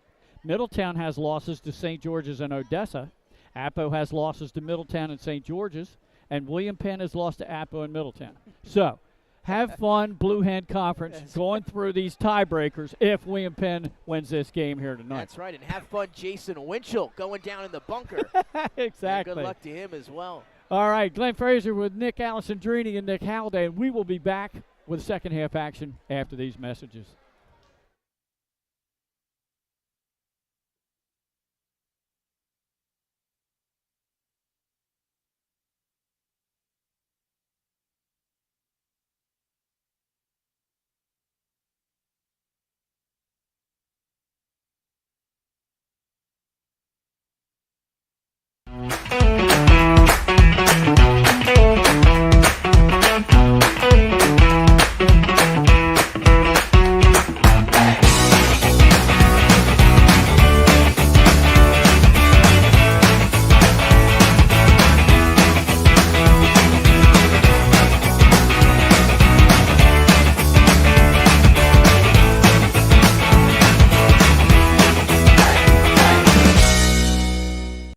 Middletown has losses to St. George's and Odessa. Appo has losses to Middletown and St. George's. And William Penn has lost to Appo and Middletown. So, have fun, Blue Hen Conference, going through these tiebreakers if William Penn wins this game here tonight. That's right, and have fun, Jason Winchell, going down in the bunker. Exactly. And good luck to him as well. All right, Glenn Fraser with Nick Alessandrini and Nick Halliday, and we will be back with second half action after these messages.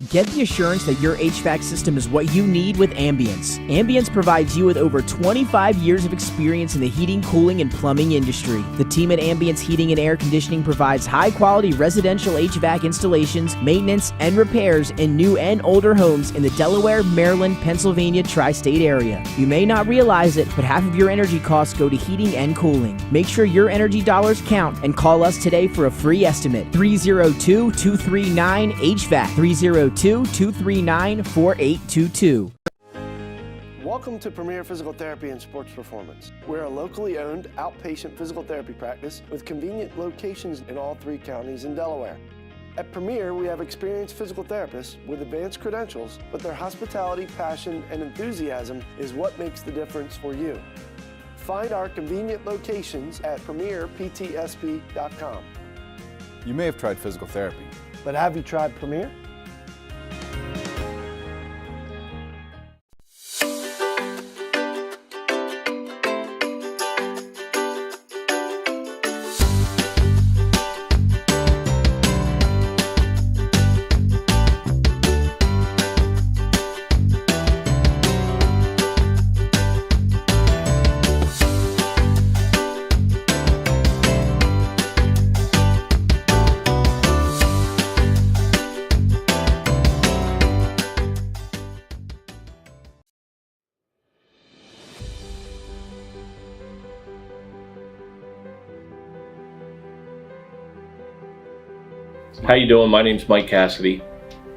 Get the assurance that your HVAC system is what you need with Ambience. Ambience provides you with over 25 years of experience in the heating, cooling, and plumbing industry. The team at Ambience Heating and Air Conditioning provides high-quality residential HVAC installations, maintenance, and repairs in new and older homes in the Delaware, Maryland, Pennsylvania tri-state area. You may not realize it, but half of your energy costs go to heating and cooling. Make sure your energy dollars count and call us today for a free estimate. 302-239-HVAC. 302-239-4822. Welcome to Premier Physical Therapy and Sports Performance. We're a locally owned outpatient physical therapy practice with convenient locations in all 3 counties in Delaware. At Premier, we have experienced physical therapists with advanced credentials, but their hospitality, passion, and enthusiasm is what makes the difference for you. Find our convenient locations at premierptsp.com. You may have tried physical therapy, But have you tried Premier? How you doing? My name's Mike Cassidy.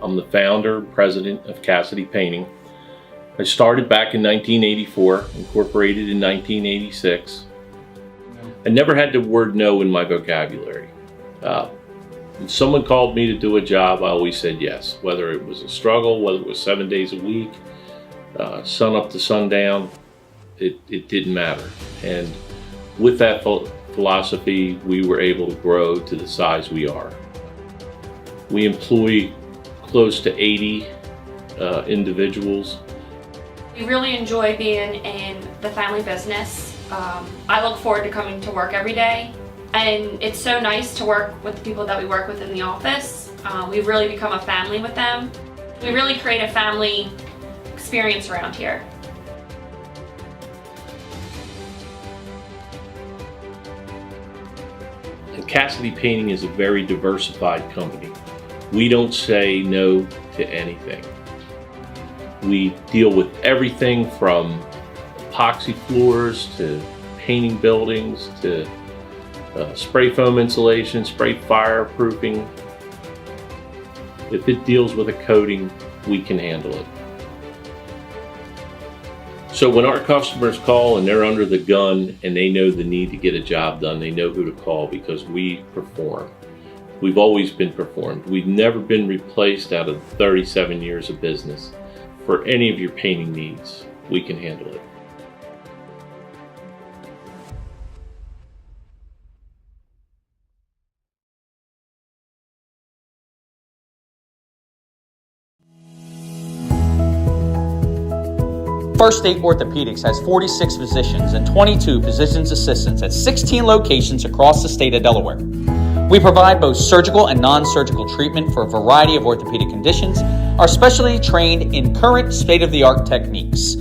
I'm the founder and president of Cassidy Painting. I started back in 1984, incorporated in 1986. I never had the word no in my vocabulary. When someone called me to do a job, I always said yes, whether it was a struggle, whether it was 7 days a week, sun up to sundown, it didn't matter. And with that philosophy, we were able to grow to the size we are. We employ close to 80 individuals. We really enjoy being in the family business. I look forward to coming to work every day, and it's so nice to work with the people that we work with in the office. We've really become a family with them. We really create a family experience around here. And Cassidy Painting is a very diversified company. We don't say no to anything. We deal with everything from epoxy floors to painting buildings to spray foam insulation, spray fireproofing. If it deals with a coating, we can handle it. So when our customers call and they're under the gun and they know the need to get a job done, they know who to call because we perform. We've always been performed. We've never been replaced out of 37 years of business. For any of your painting needs, we can handle it. First State Orthopedics has 46 physicians and 22 physician's assistants at 16 locations across the state of Delaware. We provide both surgical and non-surgical treatment for a variety of orthopedic conditions, are specially trained in current state-of-the-art techniques.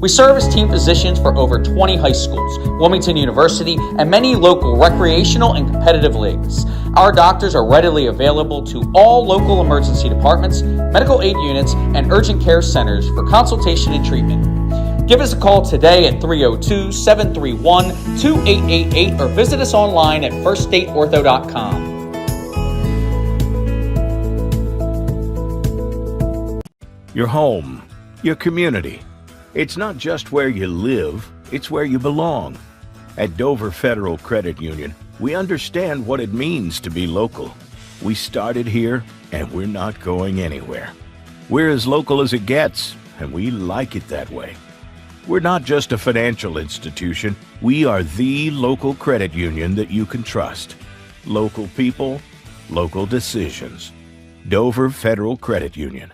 We serve as team physicians for over 20 high schools, Wilmington University, and many local recreational and competitive leagues. Our doctors are readily available to all local emergency departments, medical aid units, and urgent care centers for consultation and treatment. Give us a call today at 302-731-2888 or visit us online at firststateortho.com. Your home, your community. It's not just where you live, it's where you belong. At Dover Federal Credit Union, we understand what it means to be local. We started here, and we're not going anywhere. We're as local as it gets, and we like it that way. We're not just a financial institution, we are the local credit union that you can trust. Local people, local decisions. Dover Federal Credit Union.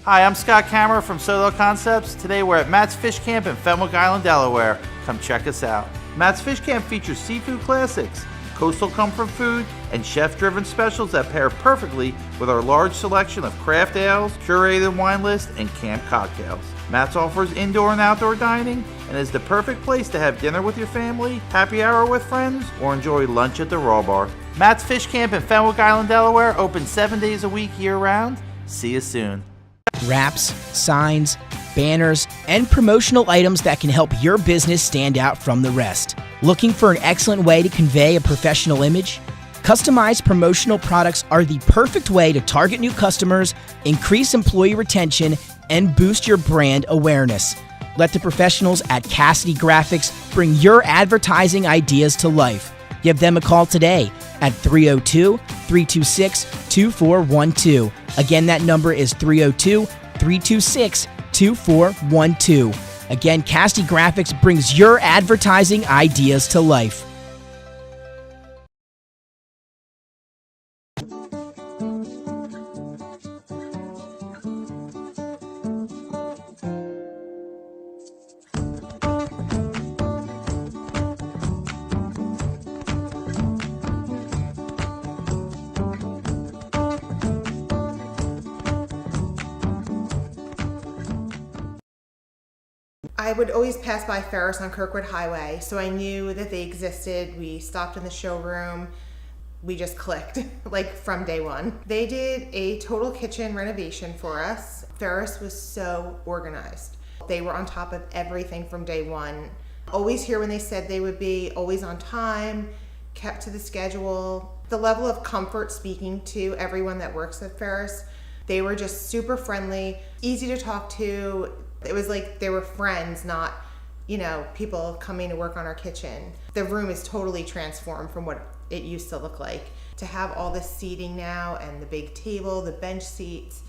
Hi, I'm Scott Kammerer from Solo Concepts. Today we're at Matt's Fish Camp in Fenwick Island, Delaware. Come check us out. Matt's Fish Camp features seafood classics, coastal comfort food, and chef-driven specials that pair perfectly with our large selection of craft ales, curated wine list, and camp cocktails. Matt's offers indoor and outdoor dining and is the perfect place to have dinner with your family, happy hour with friends, or enjoy lunch at the Raw Bar. Matt's Fish Camp in Fenwick Island, Delaware, open 7 days a week year-round. See you soon. Wraps, signs, banners, and promotional items that can help your business stand out from the rest. Looking for an excellent way to convey a professional image? Customized promotional products are the perfect way to target new customers, increase employee retention, and boost your brand awareness. Let the professionals at Cassidy Graphics bring your advertising ideas to life. Give them a call today at 302-326-2412. Again, that number is 302-326-2412. Again, Cassidy Graphics brings your advertising ideas to life. I would always pass by Ferris on Kirkwood Highway, so I knew that they existed. We stopped in the showroom. We just clicked, like from day one. They did a total kitchen renovation for us. Ferris was so organized. They were on top of everything from day one. Always here when they said they would be, always on time, kept to the schedule. The level of comfort speaking to everyone that works at Ferris, they were just super friendly, easy to talk to. It was like they were friends, not, people coming to work on our kitchen. The room is totally transformed from what it used to look like. To have all this seating now and the big table, the bench seats,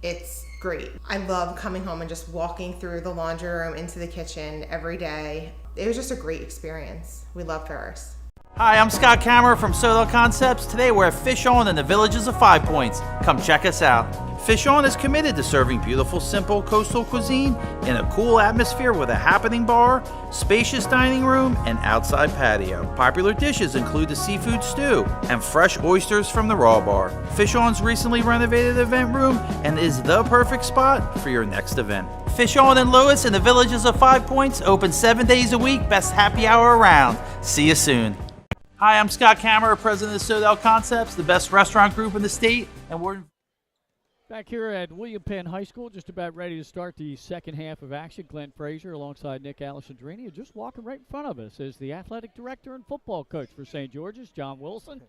it's great. I love coming home and just walking through the laundry room into the kitchen every day. It was just a great experience. We love Ferris. Hi, I'm Scott Kammerer from Solo Concepts. Today we're at Fish On in the Villages of 5 Points. Come check us out. Fish On is committed to serving beautiful, simple coastal cuisine in a cool atmosphere with a happening bar, spacious dining room, and outside patio. Popular dishes include the seafood stew and fresh oysters from the raw bar. Fish On's recently renovated event room and is the perfect spot for your next event. Fish On in Lewis in the Villages of 5 Points, open 7 days a week, best happy hour around. See you soon. Hi, I'm Scott Kammerer, president of Sodell Concepts, the best restaurant group in the state, and we're back here at William Penn High School, just about ready to start the second half of action. Glenn Frazier alongside Nick Alessandrini, and just walking right in front of us is the athletic director and football coach for St. George's, John Wilson,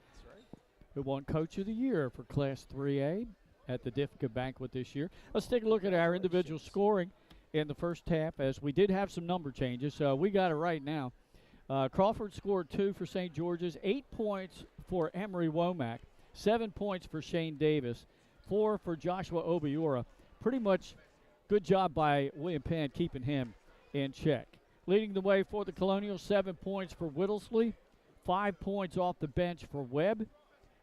who won Coach of the Year for Class 3A at the Diffka Banquet this year. Let's take a look at our individual scoring in the first half, as we did have some number changes, so we got it right now. Crawford scored 2 for St. George's, 8 points for Emery Womack, 7 points for Shane Davis, 4 for Joshua Obiora. Pretty much good job by William Penn keeping him in check. Leading the way for the Colonials, 7 points for Whittlesley, 5 points off the bench for Webb,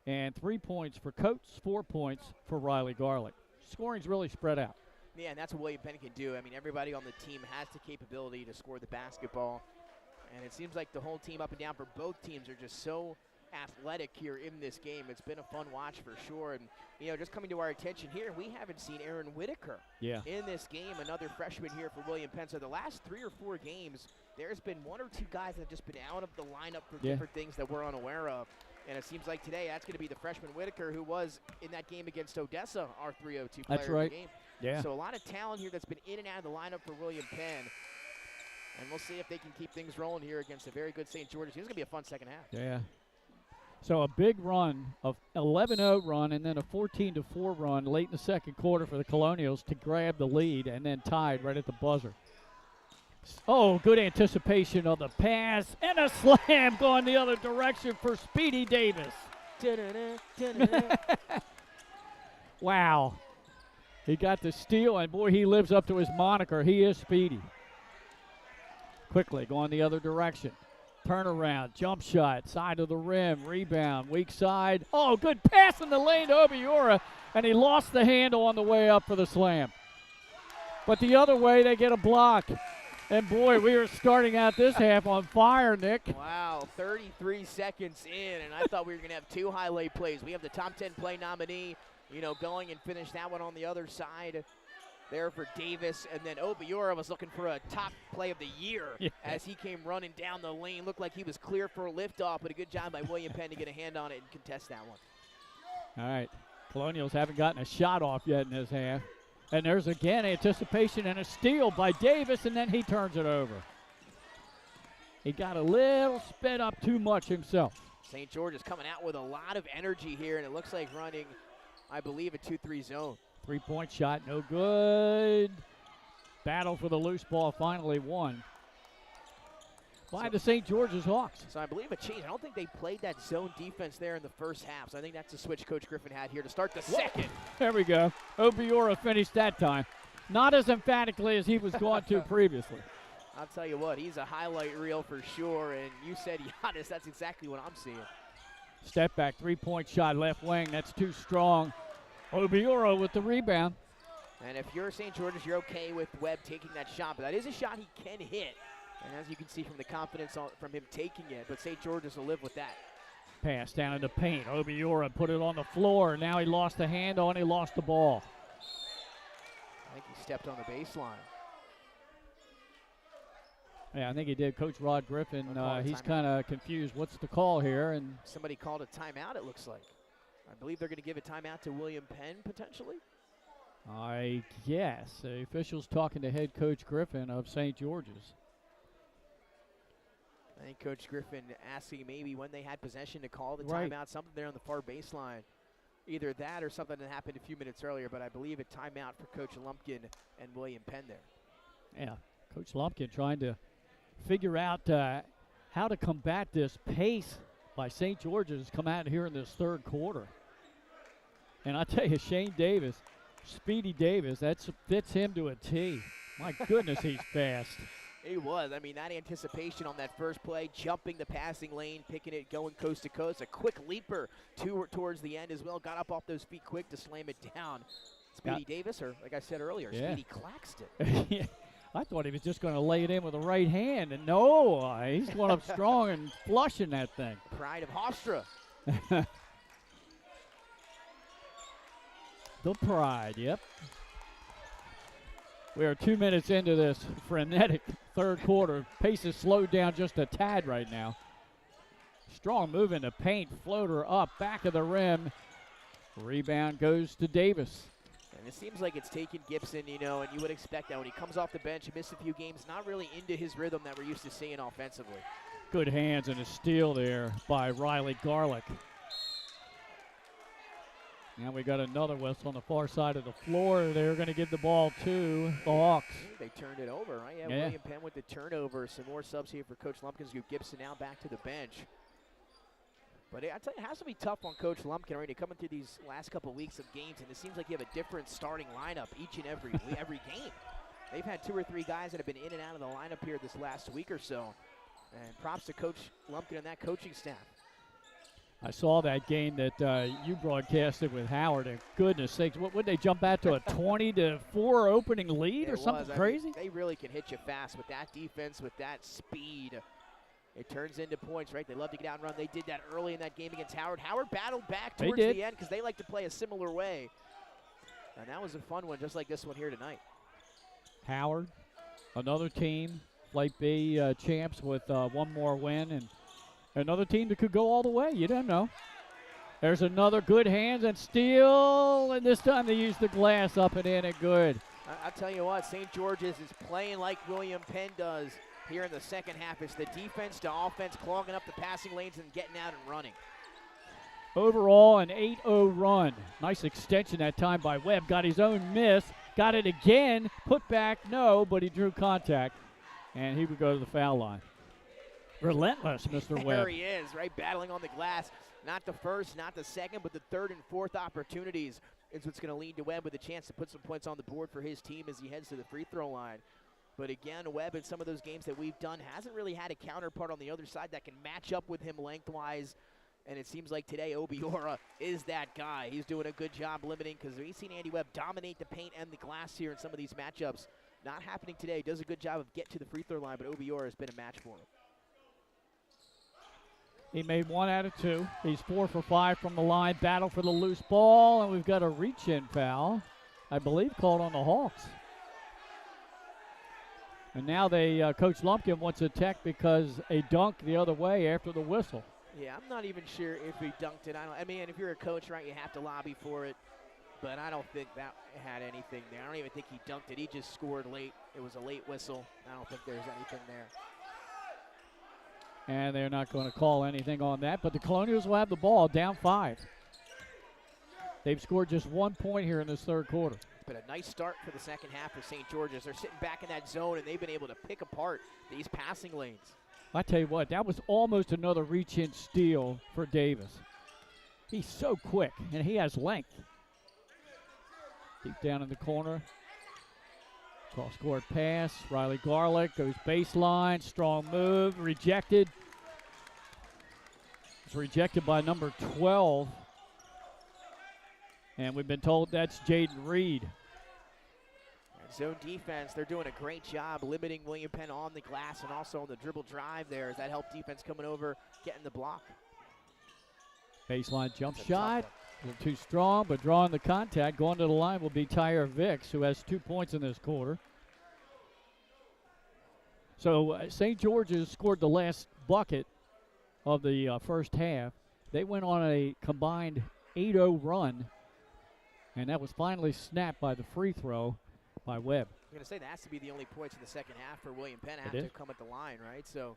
and 3 points for Coates, 4 points for Riley Garlick. Scoring's really spread out. Yeah, and that's what William Penn can do. I mean, everybody on the team has the capability to score the basketball. And it seems like the whole team up and down for both teams are just so athletic here in this game. It's been a fun watch for sure. And, just coming to our attention here, we haven't seen Aaron Whitaker in this game, another freshman here for William Penn. So the last 3 or 4 games, there's been 1 or 2 guys that have just been out of the lineup for different things that we're unaware of. And it seems like today that's going to be the freshman Whitaker, who was in that game against Odessa, our 302 player That's right. of the game. Yeah. So a lot of talent here that's been in and out of the lineup for William Penn. And we'll see if they can keep things rolling here against a very good St. George's. It's going to be a fun second half. Yeah. So a big run, of 11-0 run, and then a 14-4 run late in the second quarter for the Colonials to grab the lead, and then tied right at the buzzer. Oh, good anticipation of the pass, and a slam going the other direction for Speedy Davis. Wow. He got the steal, and boy, he lives up to his moniker. He is Speedy. Quickly going the other direction. Turnaround, jump shot, side of the rim, rebound, weak side. Oh, good pass in the lane to Obiora, and he lost the handle on the way up for the slam. But the other way, they get a block. And boy, we were starting out this half on fire, Nick. Wow, 33 seconds in, and I thought we were going to have 2 highlight plays. We have the top 10 play nominee, going and finish that one on the other side there for Davis, and then Obiora was looking for a top play of the year as he came running down the lane. Looked like he was clear for a liftoff, but a good job by William Penn to get a hand on it and contest that one. All right, Colonials haven't gotten a shot off yet in this half. And there's again anticipation and a steal by Davis, and then he turns it over. He got a little sped up too much himself. St. George is coming out with a lot of energy here, and it looks like running, I believe, a 2-3 zone. 3-point shot, no good. Battle for the loose ball finally won by the St. George's Hawks. So I believe a change. I don't think they played that zone defense there in the first half. So I think that's the switch Coach Griffin had here to start the second. There we go. Obiora finished that time. Not as emphatically as he was going to previously. I'll tell you what, he's a highlight reel for sure. And you said Giannis, that's exactly what I'm seeing. Step back, 3-point shot, left wing. That's too strong. Obiora with the rebound. And if you're St. George's, you're okay with Webb taking that shot. But that is a shot he can hit. And as you can see from the confidence from him taking it, but St. George's will live with that. Pass down in the paint. Obiora put it on the floor. Now he lost the handle and he lost the ball. I think he stepped on the baseline. Yeah, I think he did. Coach Rod Griffin, he's kind of confused. What's the call here? And somebody called a timeout, it looks like. I believe they're going to give a timeout to William Penn, potentially. I guess. The officials talking to head coach Griffin of St. George's. I think Coach Griffin asking maybe when they had possession to call the Right. timeout, something there on the far baseline. Either that or something that happened a few minutes earlier, but I believe a timeout for Coach Lumpkin and William Penn there. Yeah, Coach Lumpkin trying to figure out how to combat this pace by St. George's come out here in this third quarter. And I tell you, Shane Davis, Speedy Davis, that fits him to a T. My goodness, he's fast. He was. I mean, that anticipation on that first play, jumping the passing lane, picking it, going coast to coast. A quick leaper towards the end as well. Got up off those feet quick to slam it down. Speedy Davis, or like I said earlier, Speedy Claxton. Yeah. I thought he was just going to lay it in with the right hand, and no, he's going up strong and flushing that thing. Pride of Hofstra. The pride, yep. We are 2 minutes into this frenetic third quarter. Pace is slowed down just a tad right now. Strong move in the paint, floater up, back of the rim. Rebound goes to Davis. And it seems like it's taken Gibson, you know, and you would expect that when he comes off the bench, he missed a few games, not really into his rhythm that we're used to seeing offensively. Good hands and a steal there by Riley Garlick. Now we got another whistle on the far side of the floor. They're going to give the ball to the Hawks. They turned it over, right? Yeah, William Penn with the turnover. Some more subs here for Coach Lumpkin. Gibson now back to the bench. But I tell you, it has to be tough on Coach Lumpkin, right? Coming through these last couple of weeks of games, and it seems like you have a different starting lineup each and every game. They've had 2 or 3 guys that have been in and out of the lineup here this last week or so. And props to Coach Lumpkin and that coaching staff. I saw that game that you broadcasted with Howard, and goodness sakes, what would they jump out to a 20-4 opening lead or something crazy? I mean, they really can hit you fast with that defense, with that speed. It turns into points, right? They love to get out and run. They did that early in that game against Howard. Howard battled back towards the end because they like to play a similar way. And that was a fun one, just like this one here tonight. Howard, another team, Flight B champs with one more win, and another team that could go all the way. You don't know. There's another good hands and steal, and this time they use the glass up and in and good. I'll tell you what, St. George's is playing like William Penn does here in the second half. It's the defense to offense, clogging up the passing lanes and getting out and running. Overall, an 8-0 run. Nice extension that time by Webb. Got his own miss. Got it again. Put back, no, but he drew contact. And he would go to the foul line. Relentless, Mr. Webb. There he is, right, battling on the glass. Not the first, not the second, but the third and fourth opportunities is what's going to lead to Webb with a chance to put some points on the board for his team as he heads to the free throw line. But again, Webb in some of those games that we've done hasn't really had a counterpart on the other side that can match up with him lengthwise. And it seems like today Obiora is that guy. He's doing a good job limiting because we've seen Andy Webb dominate the paint and the glass here in some of these matchups. Not happening today. Does a good job of getting to the free throw line, but Obiora has been a match for him. He made 1 out of 2. He's 4 for 5 from the line. Battle for the loose ball, and we've got a reach-in foul, I believe, called on the Hawks. And now Coach Lumpkin wants a tech because a dunk the other way after the whistle. Yeah, I'm not even sure if he dunked it. I mean, if you're a coach, right, you have to lobby for it. But I don't think that had anything there. I don't even think he dunked it. He just scored late. It was a late whistle. I don't think there's anything there. And they're not going to call anything on that. But the Colonials will have the ball down 5. They've scored just 1 point here in this third quarter. It's been a nice start for the second half for St. George's. They're sitting back in that zone, and they've been able to pick apart these passing lanes. I tell you what, that was almost another reach-in steal for Davis. He's so quick, and he has length. Deep down in the corner. Cross-court pass. Riley Garlick goes baseline. Strong move. Rejected. It's rejected by number 12. And we've been told that's Jaden Reed. Zone defense, they're doing a great job limiting William Penn on the glass and also on the dribble drive there as that helped defense coming over, getting the block. Baseline jump shot. A little too strong, but drawing the contact. Going to the line will be Tyre Vicks, who has 2 points in this quarter. So St. George's scored the last bucket of the first half. They went on a combined 8-0 run, and that was finally snapped by the free throw by Webb. I'm going to say that has to be the only points in the second half for William Penn. Have to come at the line, right? So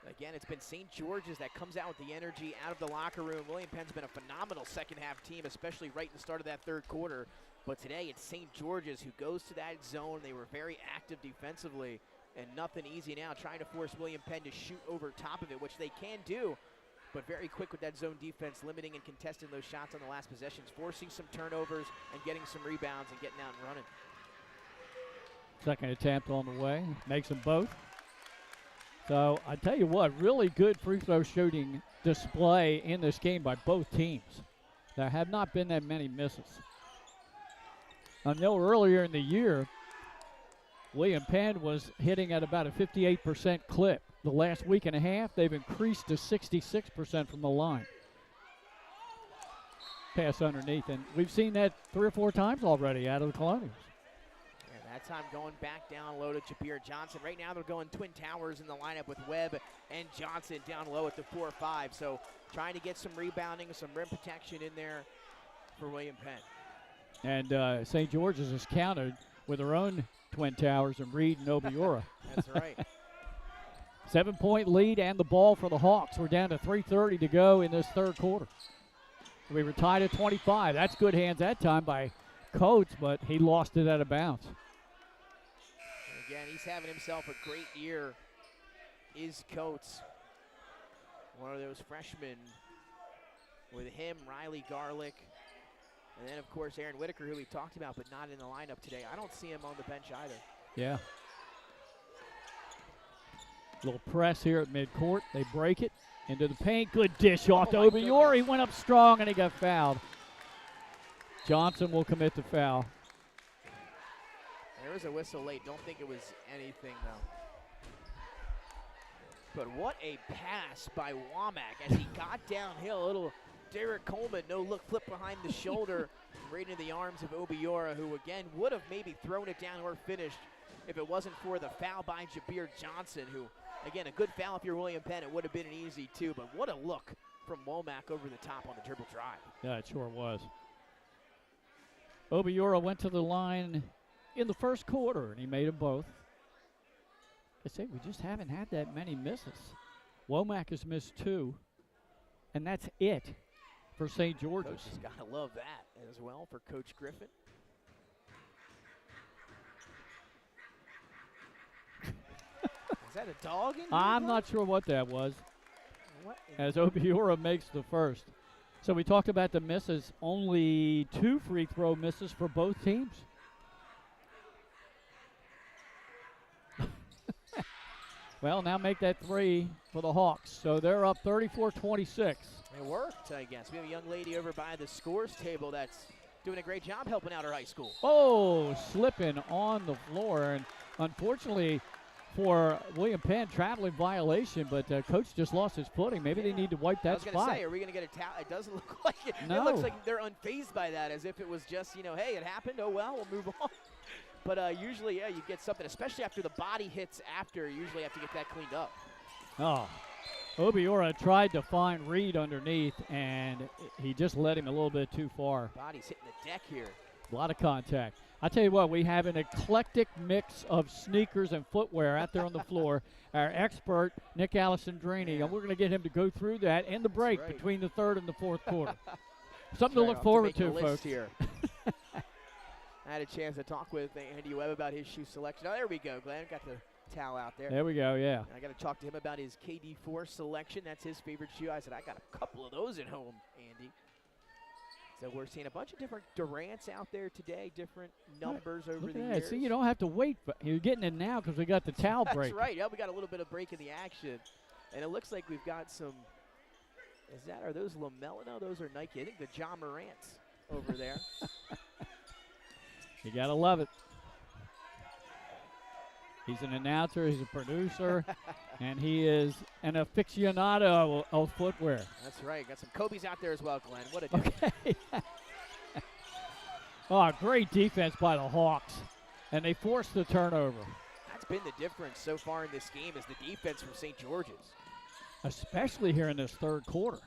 Again, it's been St. George's that comes out with the energy out of the locker room. William Penn's been a phenomenal second-half team, especially right in the start of that third quarter. But today it's St. George's who goes to that zone. They were very active defensively, and nothing easy now, trying to force William Penn to shoot over top of it, which they can do, but very quick with that zone defense, limiting and contesting those shots on the last possessions, forcing some turnovers and getting some rebounds and getting out and running. Second attempt on the way, makes them both. So I tell you what, really good free throw shooting display in this game by both teams. There have not been that many misses. I know earlier in the year, William Penn was hitting at about a 58% clip. The last week and a half, they've increased to 66% from the line. Pass underneath, and we've seen that 3 or 4 times already out of the Colonials. That time going back down low to Jabir Johnson. Right now they're going twin towers in the lineup with Webb and Johnson down low at the 4-5. So trying to get some rebounding, some rim protection in there for William Penn. And St. George's is countered with their own twin towers and Reed and Obiora. That's right. 7-point lead and the ball for the Hawks. We're down to 3:30 to go in this third quarter. We were tied at 25. That's good hands that time by Coates, but he lost it out of bounds. Again, he's having himself a great year, is Coates. One of those freshmen with him, Riley Garlick, and then, of course, Aaron Whitaker, who we talked about, but not in the lineup today. I don't see him on the bench either. Yeah. Little press here at midcourt. They break it into the paint. Good dish off to Obiora. He went up strong, and he got fouled. Johnson will commit the foul. There was a whistle late. Don't think it was anything, though. But what a pass by Womack as he got downhill. A little Derek Coleman no-look flip behind the shoulder right into the arms of Obiora, who, again, would have maybe thrown it down or finished if it wasn't for the foul by Jabir Johnson, who, again, a good foul if you're William Penn. It would have been an easy two, but what a look from Womack over the top on the dribble drive. Yeah, it sure was. Obiora went to the line in the first quarter, and he made them both. I say we just haven't had that many misses. Womack has missed 2, and that's it for St. George's. Coach has got to love that as well for Coach Griffin. Is that a dog in here? I'm not sure what that was. As Obiora makes the first. So we talked about the misses. Only 2 free throw misses for both teams. Well, now make that 3 for the Hawks. So they're up 34-26. It worked, I guess. We have a young lady over by the scores table that's doing a great job helping out her high school. Oh, slipping on the floor. And unfortunately for William Penn, traveling violation, but Coach just lost his footing. Maybe they need to wipe that spot. I was going to say, are we going to get a towel? It doesn't look like it. No. It looks like they're unfazed by that, as if it was just, hey, it happened. Oh, well, we'll move on. But usually, yeah, you get something, especially after the body hits after. You usually have to get that cleaned up. Oh, Obiora tried to find Reed underneath, and he just led him a little bit too far. Body's hitting the deck here. A lot of contact. I tell you what, we have an eclectic mix of sneakers and footwear out there on the floor. Our expert, Nick Alessandrini, and we're going to get him to go through that in the break between the third and the fourth quarter. Something to look forward to, folks. Here. I had a chance to talk with Andy Webb about his shoe selection. Oh, there we go, Glenn. Got the towel out there. There we go, yeah. I got to talk to him about his KD4 selection. That's his favorite shoe. I said, I got a couple of those at home, Andy. So we're seeing a bunch of different Durants out there today, different numbers over the years. See, you don't have to wait. You're getting it now because we got the towel break. That's right. Yeah, we got a little bit of break in the action. And it looks like we've got some, are those Lamella? No, those are Nike. I think the John Morants over there. You got to love it. He's an announcer, he's a producer, and he is an aficionado of footwear. That's right. Got some Kobe's out there as well, Glenn. What a difference. Okay. Oh, great defense by the Hawks, and they forced the turnover. That's been the difference so far in this game is the defense from St. George's. Especially here in this third quarter.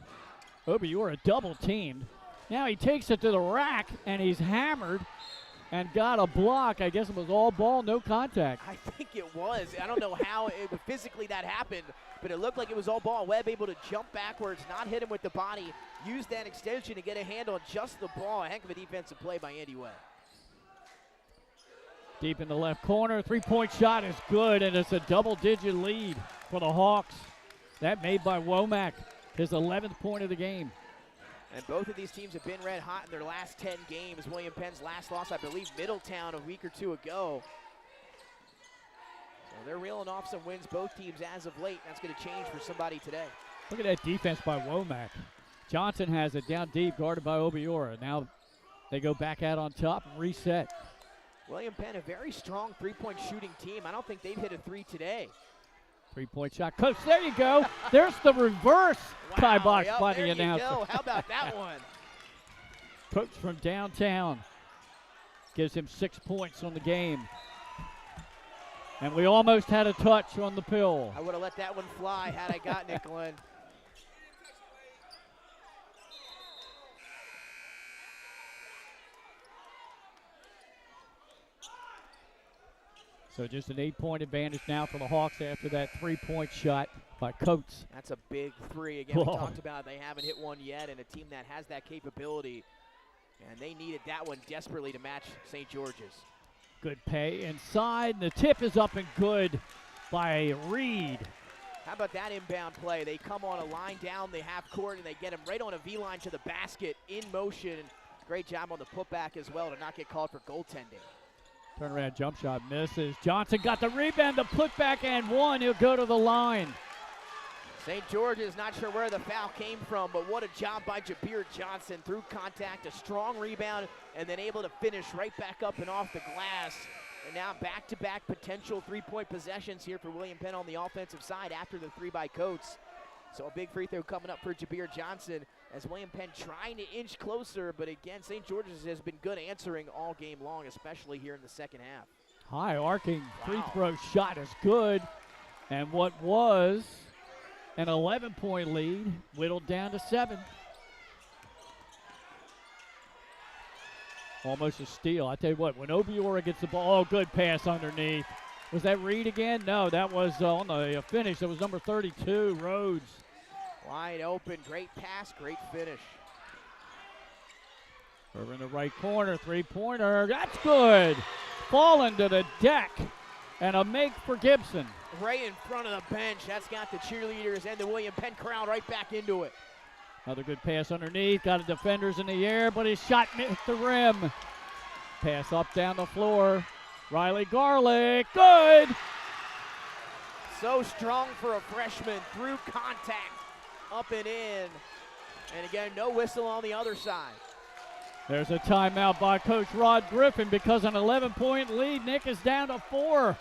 Obiora double-teamed. Now he takes it to the rack, and he's hammered. and got a block. I guess it was all ball, no contact. I think it was. I don't know how physically that happened, but it looked like it was all ball. Webb able to jump backwards, not hit him with the body, use that extension to get a hand on just the ball. A heck of a defensive play by Andy Webb. Deep in the left corner, three-point shot is good, and it's a double-digit lead for the Hawks. That made by Womack, his 11th point of the game. And both of these teams have been red hot in their last 10 games. William Penn's last loss, I believe, Middletown a week or two ago. So they're reeling off some wins, both teams, as of late. That's going to change for somebody today. Look at that defense by Womack. Johnson has it down deep, guarded by Obiora. Now they go back out on top and reset. William Penn, a very strong three-point shooting team. I don't think they've hit a three today. Three-point shot. Coach, there you go. There's the reverse tie box by the announcer. There you go. How about that one? Coach from downtown gives him 6 points on the game. And we almost had a touch on the pill. I would have let that one fly had I gotten it, Glenn. So just an 8-point advantage now for the Hawks after that three-point shot by Coates. That's a big three. Again, we talked about they haven't hit one yet, and a team that has that capability. And they needed that one desperately to match St. George's. Good pay inside. The tip is up and good by Reed. How about that inbound play? They come on a line down the half court, and they get him right on a V-line to the basket in motion. Great job on the putback as well to not get called for goaltending. Turnaround jump shot misses. Johnson got the rebound, the putback, and one. He'll go to the line. St. George's not sure where the foul came from, but what a job by Jabir Johnson through contact, a strong rebound, and then able to finish right back up and off the glass. And now back-to-back potential three-point possessions here for William Penn on the offensive side after the three by Coates. So a big free throw coming up for Jabir Johnson as William Penn trying to inch closer, but again, St. George's has been good answering all game long, especially here in the second half. High arcing free throw shot is good. And what was an 11-point lead whittled down to 7. Almost a steal. I tell you what, when Obiora gets the ball, oh, good pass underneath. Was that Reed again? No, that was on the finish. That was number 32, Rhodes. Wide open, great pass, great finish. Over in the right corner, three-pointer. That's good. Falling to the deck. And a make for Gibson. Right in front of the bench. That's got the cheerleaders and the William Penn crowd right back into it. Another good pass underneath. Got the defenders in the air, but his shot hit the rim. Pass up down the floor. Riley Garlick, good. So strong for a freshman through contact, up and in. And again, no whistle on the other side. There's a timeout by Coach Rod Griffin because an 11-point lead. Nick is down to 4.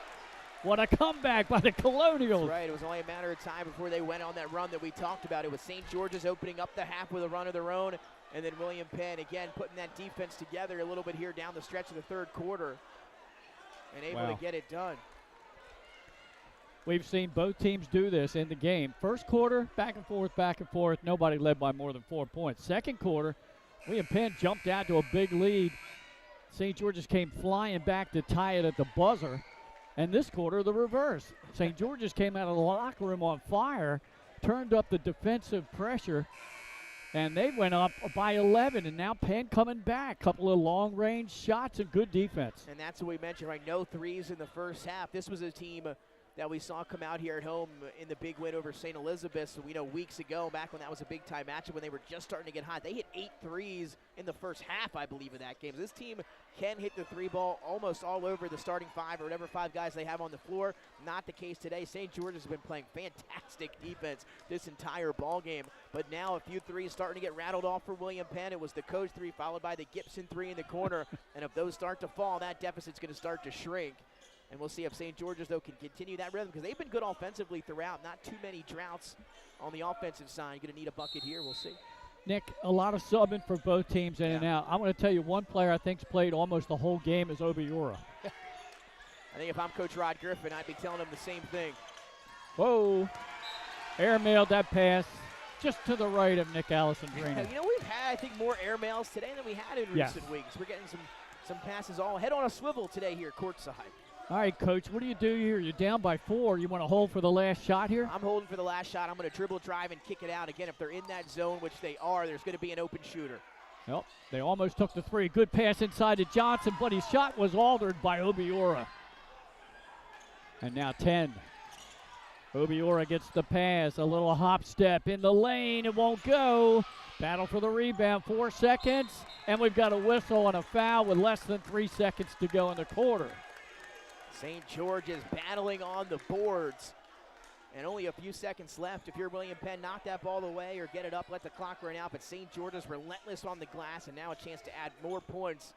What a comeback by the Colonials. That's right. It was only a matter of time before they went on that run that we talked about. It was St. George's opening up the half with a run of their own, and then William Penn, again, putting that defense together a little bit here down the stretch of the third quarter and able to get it done. We've seen both teams do this in the game. First quarter, back and forth. Nobody led by more than 4 points. Second quarter, William Penn jumped out to a big lead. St. George's came flying back to tie it at the buzzer. And this quarter, the reverse. St. George's came out of the locker room on fire, turned up the defensive pressure, and they went up by 11. And now Penn coming back. Couple of long-range shots and good defense. And that's what we mentioned, right? No threes in the first half. This was a team that we saw come out here at home in the big win over St. Elizabeth's. So we know weeks ago, back when that was a big-time matchup, when they were just starting to get hot, they hit 8 threes in the first half, I believe, of that game. This team can hit the three ball almost all over the starting 5 or whatever 5 guys they have on the floor. Not the case today. St. George's has been playing fantastic defense this entire ball game. But now a few threes starting to get rattled off for William Penn. It was the Coach 3 followed by the Gibson 3 in the corner. And if those start to fall, that deficit's going to start to shrink. And we'll see if St. George's, though, can continue that rhythm because they've been good offensively throughout. Not too many droughts on the offensive side. You're going to need a bucket here. We'll see. Nick, a lot of subbing for both teams in and out. I'm going to tell you one player I think's played almost the whole game is Obiora. I think if I'm Coach Rod Griffin, I'd be telling him the same thing. Whoa. Airmailed that pass just to the right of Nick Allison-Drina. You know, we've had, I think, more airmails today than we had in recent weeks. We're getting some Some passes all head on a swivel today here courtside. All right, Coach, what do you do here? You're down by 4. You want to hold for the last shot here? I'm holding for the last shot. I'm going to dribble, drive, and kick it out. Again, if they're in that zone, which they are, there's going to be an open shooter. Well, they almost took the 3. Good pass inside to Johnson, but his shot was altered by Obiora. And now 10. Obiora gets the pass, a little hop step in the lane. It won't go. Battle for the rebound, 4 seconds. And we've got a whistle and a foul with less than 3 seconds to go in the quarter. St. George is battling on the boards. And only a few seconds left. If you're William Penn, knock that ball away or get it up, let the clock run out. But St. George is relentless on the glass, and now a chance to add more points.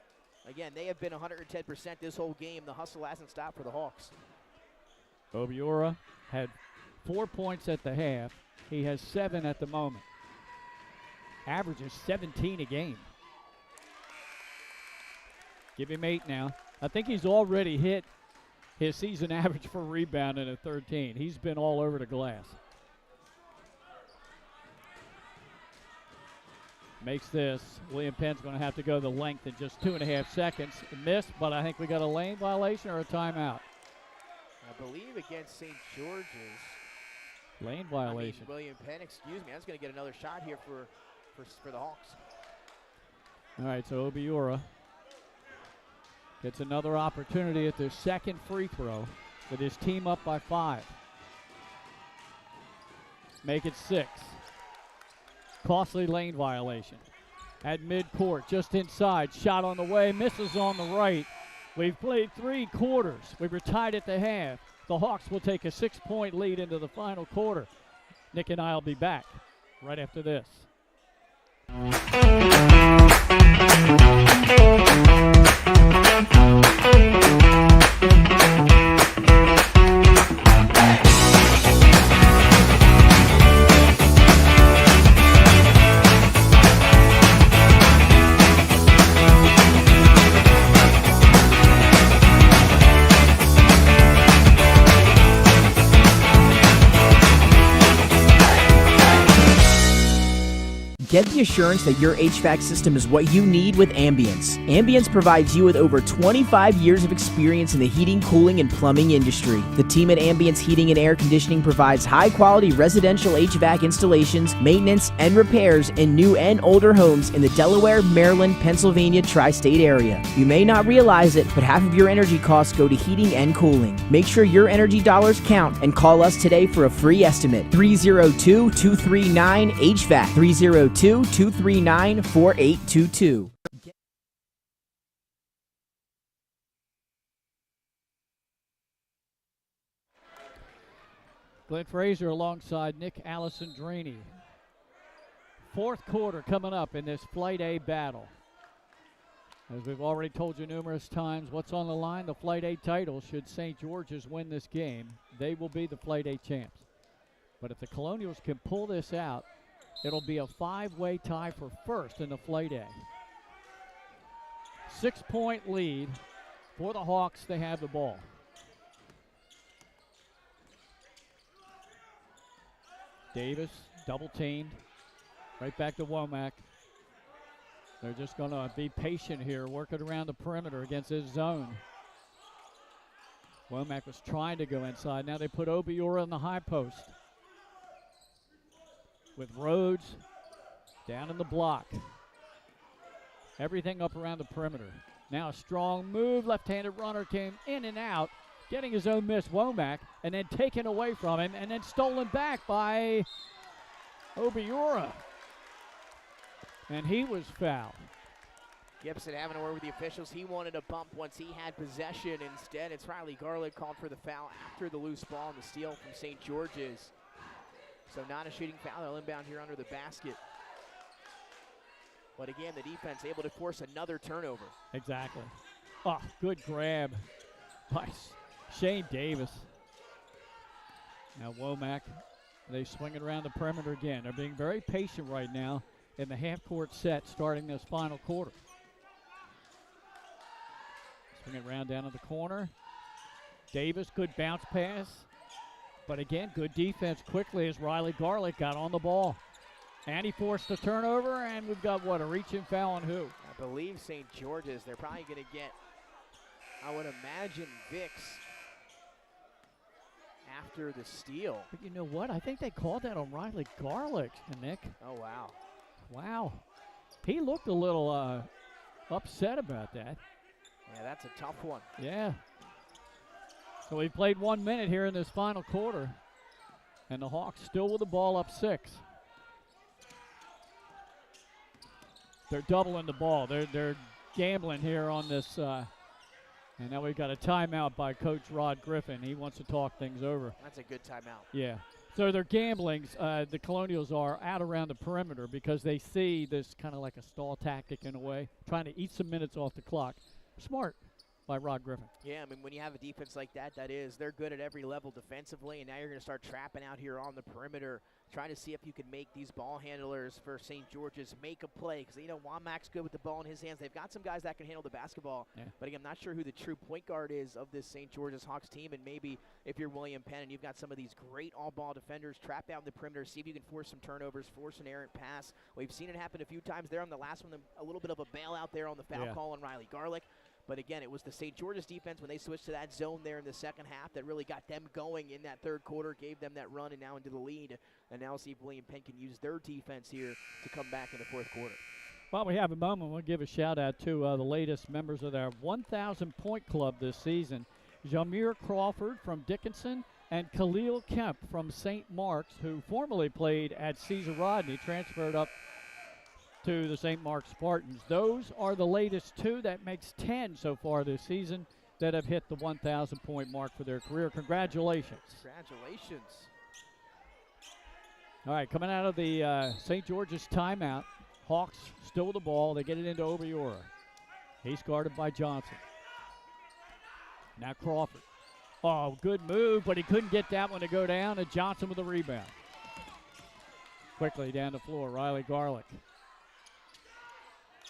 Again, they have been 110% this whole game. The hustle hasn't stopped for the Hawks. Obiora had 4 points at the half. He has 7 at the moment. Averages 17 a game. Give him 8 now. I think he's already hit his season average for rebounding at 13. He's been all over the glass. Makes this. William Penn's going to have to go the length in just 2.5 seconds. Missed, but I think we got a lane violation or a timeout. I believe against St. George's. Lane violation. William Penn, excuse me. I was going to get another shot here for the Hawks. All right, so Obiora gets another opportunity at their second free throw with his team up by 5. Make it 6. Costly lane violation. At midcourt, just inside. Shot on the way, misses on the right. We've played 3 quarters. We were tied at the half. The Hawks will take a 6-point lead into the final quarter. Nick and I will be back right after this. Get the assurance that your HVAC system is what you need with Ambience. Ambience provides you with over 25 years of experience in the heating, cooling, and plumbing industry. The team at Ambience Heating and Air Conditioning provides high-quality residential HVAC installations, maintenance, and repairs in new and older homes in the Delaware, Maryland, Pennsylvania tri-state area. You may not realize it, but half of your energy costs go to heating and cooling. Make sure your energy dollars count and call us today for a free estimate. 302-239-HVAC. 302-239-4822. Glenn Fraser alongside Nick Alessandrini. 4th quarter coming up in this Flight A battle. As we've already told you numerous times, what's on the line? The Flight A title. Should St. George's win this game, they will be the Flight A champs. But if the Colonials can pull this out, it'll be a 5-way tie for first in the Flight A. 6-point lead for the Hawks. They have the ball. Davis double teamed. Right back to Womack. They're just going to be patient here, working around the perimeter against his zone. Womack was trying to go inside. Now they put Obiora in the high post. With Rhodes down in the block. Everything up around the perimeter. Now a strong move. Left-handed runner came in and out, getting his own miss, Womack, and then taken away from him, and then stolen back by Obiora. And he was fouled. Gibson having a word with the officials. He wanted a bump once he had possession. Instead, it's Riley Garlick called for the foul after the loose ball and the steal from St. George's. So not a shooting foul. They'll inbound here under the basket. But again, the defense able to force another turnover. Exactly. Oh, good grab by Shane Davis. Now Womack, they swing it around the perimeter again. They're being very patient right now in the half-court set starting this final quarter. Swing it around down to the corner. Davis, good bounce pass. But again, good defense quickly as Riley Garlick got on the ball. And he forced a turnover, and we've got, what, a reaching foul on who? I believe St. George's. They're probably going to get, I would imagine, Vicks after the steal. But you know what? I think they called that on Riley Garlick, Nick. Oh, wow. Wow. He looked a little upset about that. Yeah, that's a tough one. Yeah. So we played 1 minute here in this final quarter, and the Hawks still with the ball up 6. They're doubling the ball. They're gambling here on this. And now we've got a timeout by Coach Rod Griffin. He wants to talk things over. That's a good timeout. Yeah. So they're gambling. The Colonials are out around the perimeter because they see this kind of like a stall tactic in a way, trying to eat some minutes off the clock. Smart by Rod Griffin. Yeah, I mean, when you have a defense like that, they're good at every level defensively, and now you're going to start trapping out here on the perimeter, trying to see if you can make these ball handlers for St. George's make a play, because, you know, Womack's good with the ball in his hands. They've got some guys that can handle the basketball, but again, I'm not sure who the true point guard is of this St. George's Hawks team, and maybe if you're William Penn and you've got some of these great all-ball defenders, trap out in the perimeter, see if you can force some turnovers, force an errant pass. We've seen it happen a few times there on the last one, a little bit of a bailout there on the foul call on Riley Garlick. But again, it was the St. George's defense when they switched to that zone there in the second half that really got them going in that third quarter, gave them that run and now into the lead. And now see if William Penn can use their defense here to come back in the fourth quarter. While we have a moment, we'll give a shout-out to the latest members of our 1,000-point club this season. Jamir Crawford from Dickinson and Khalil Kemp from St. Mark's, who formerly played at Caesar Rodney, transferred up to the St. Mark's Spartans. Those are the latest 2. That makes 10 so far this season that have hit the 1,000-point mark for their career. Congratulations. Congratulations. All right, coming out of the St. George's timeout, Hawks still with the ball. They get it into Obiora. He's guarded by Johnson. Now Crawford. Oh, good move, but he couldn't get that one to go down, and Johnson with the rebound. Quickly down the floor, Riley Garlick.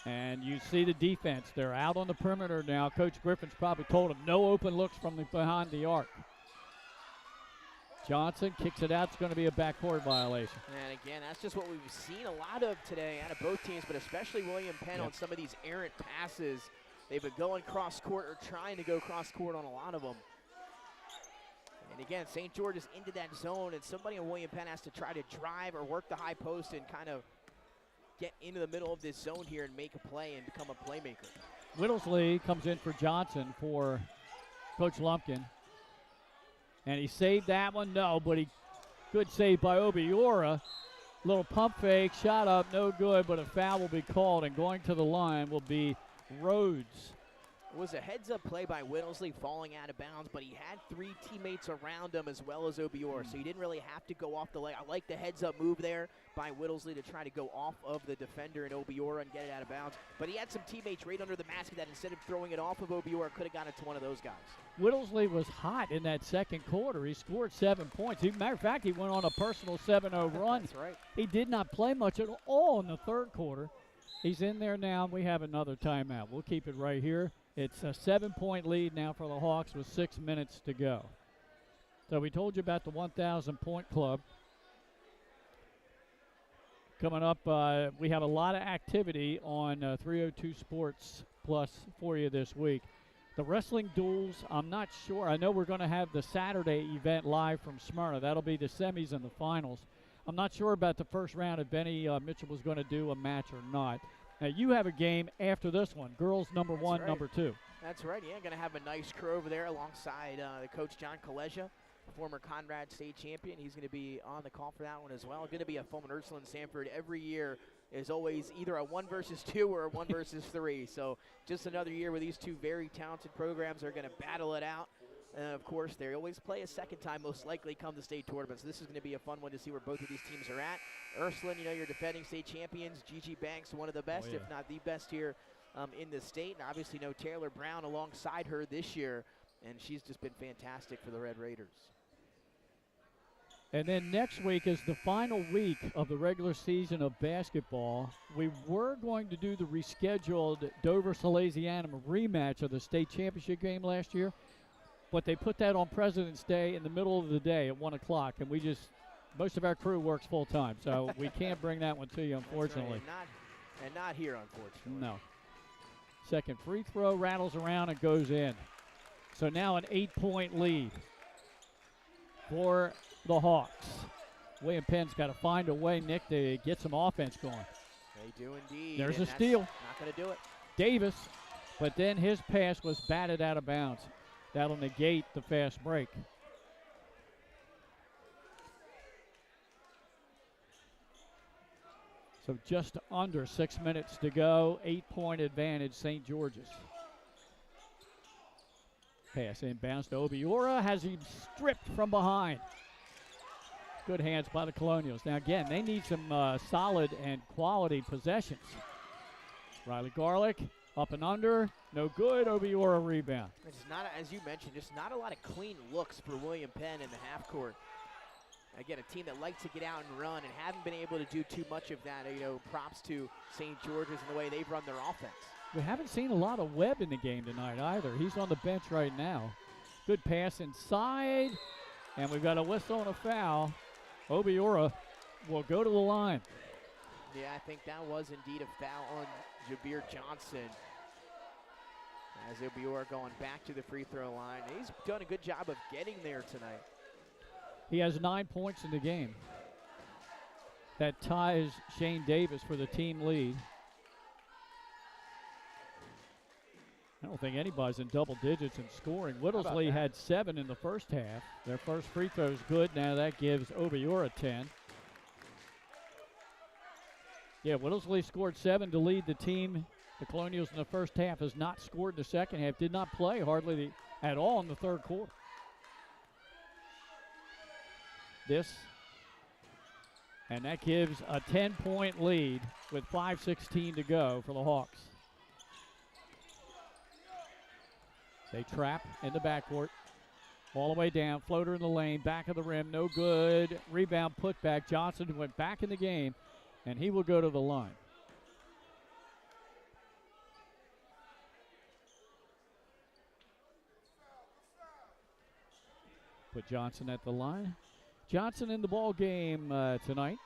And you see the defense. They're out on the perimeter now. Coach Griffin's probably told them no open looks from behind the arc. Johnson kicks it out. It's going to be a backcourt violation. And again, that's just what we've seen a lot of today out of both teams, but especially William Penn on some of these errant passes. They've been going cross-court or trying to go cross-court on a lot of them. And again, St. George is into that zone, and somebody in William Penn has to try to drive or work the high post and kind of get into the middle of this zone here and make a play and become a playmaker. Whittlesley comes in for Johnson for Coach Lumpkin. And he saved that one. No, but good save by Obiora. Little pump fake, shot up, no good, but a foul will be called, and going to the line will be Rhodes. It was a heads-up play by Whittlesley falling out of bounds, but he had 3 teammates around him as well as Obiora, so he didn't really have to go off the leg. I like the heads-up move there by Whittlesley to try to go off of the defender in Obiora and get it out of bounds. But he had some teammates right under the basket that instead of throwing it off of Obiora could have got it to one of those guys. Whittlesley was hot in that second quarter. He scored 7 points. Matter of fact, he went on a personal 7-0 run. That's right. He did not play much at all in the third quarter. He's in there now. We have another timeout. We'll keep it right here. It's a 7-point lead now for the Hawks with 6 minutes to go. So we told you about the 1,000-point club. Coming up, we have a lot of activity on 302 Sports Plus for you this week. The wrestling duels, I'm not sure. I know we're going to have the Saturday event live from Smyrna. That'll be the semis and the finals. I'm not sure about the first round if Benny Mitchell was going to do a match or not. Now, you have a game after this one, girls number 1, number 2. That's right, yeah, going to have a nice crew over there alongside the coach John Kaleja, former Conrad state champion. He's going to be on the call for that one as well. Going to be a Fulman Ursuline Sanford every year is always either a 1 versus 2 or a 1 versus 3. So just another year where these two very talented programs are going to battle it out. And of course, they always play a second time, most likely come the state tournament. So this is going to be a fun one to see where both of these teams are at. Ursuline, you know, your defending state champions. Gigi Banks, one of the best, if not the best here in the state. And obviously, you know, Taylor Brown alongside her this year. And she's just been fantastic for the Red Raiders. And then next week is the final week of the regular season of basketball. We were going to do the rescheduled Dover-Salesianum rematch of the state championship game last year. But they put that on President's Day in the middle of the day at 1 o'clock, and most of our crew works full time, so we can't bring that one to you, unfortunately. Right. And not here, unfortunately. No. Second free throw rattles around and goes in. So now an 8-point lead for the Hawks. William Penn's got to find a way, Nick, to get some offense going. They do indeed. There's and a steal. Not going to do it. Davis, but then his pass was batted out of bounds. That'll negate the fast break. So just under 6 minutes to go. 8-point advantage, St. George's. Pass inbounds to Obiora. Has him stripped from behind. Good hands by the Colonials. Now, again, they need some solid and quality possessions. Riley Garlick up and under. No good. Obiora rebound. It's not, as you mentioned, just not a lot of clean looks for William Penn in the half court. Again, a team that likes to get out and run and haven't been able to do too much of that. Props to St. George's and the way they've run their offense. We haven't seen a lot of Webb in the game tonight either. He's on the bench right now. Good pass inside, and we've got a whistle and a foul. Obiora will go to the line. Yeah, I think that was indeed a foul on Jabir Johnson. As Obiora going back to the free throw line. He's done a good job of getting there tonight. He has 9 points in the game. That ties Shane Davis for the team lead. I don't think anybody's in double digits in scoring. Whittlesey had 7 in the first half. Their first free throw is good. Now that gives Obiora 10. Yeah, Whittlesey scored 7 to lead the team. The Colonials in the first half has not scored in the second half. Did not play hardly at all in the third quarter. And that gives a 10-point lead with 5:16 to go for the Hawks. They trap in the backcourt. All the way down, floater in the lane, back of the rim, no good. Rebound put back. Johnson went back in the game, and he will go to the line. Put Johnson at the line. Johnson in the ball game tonight.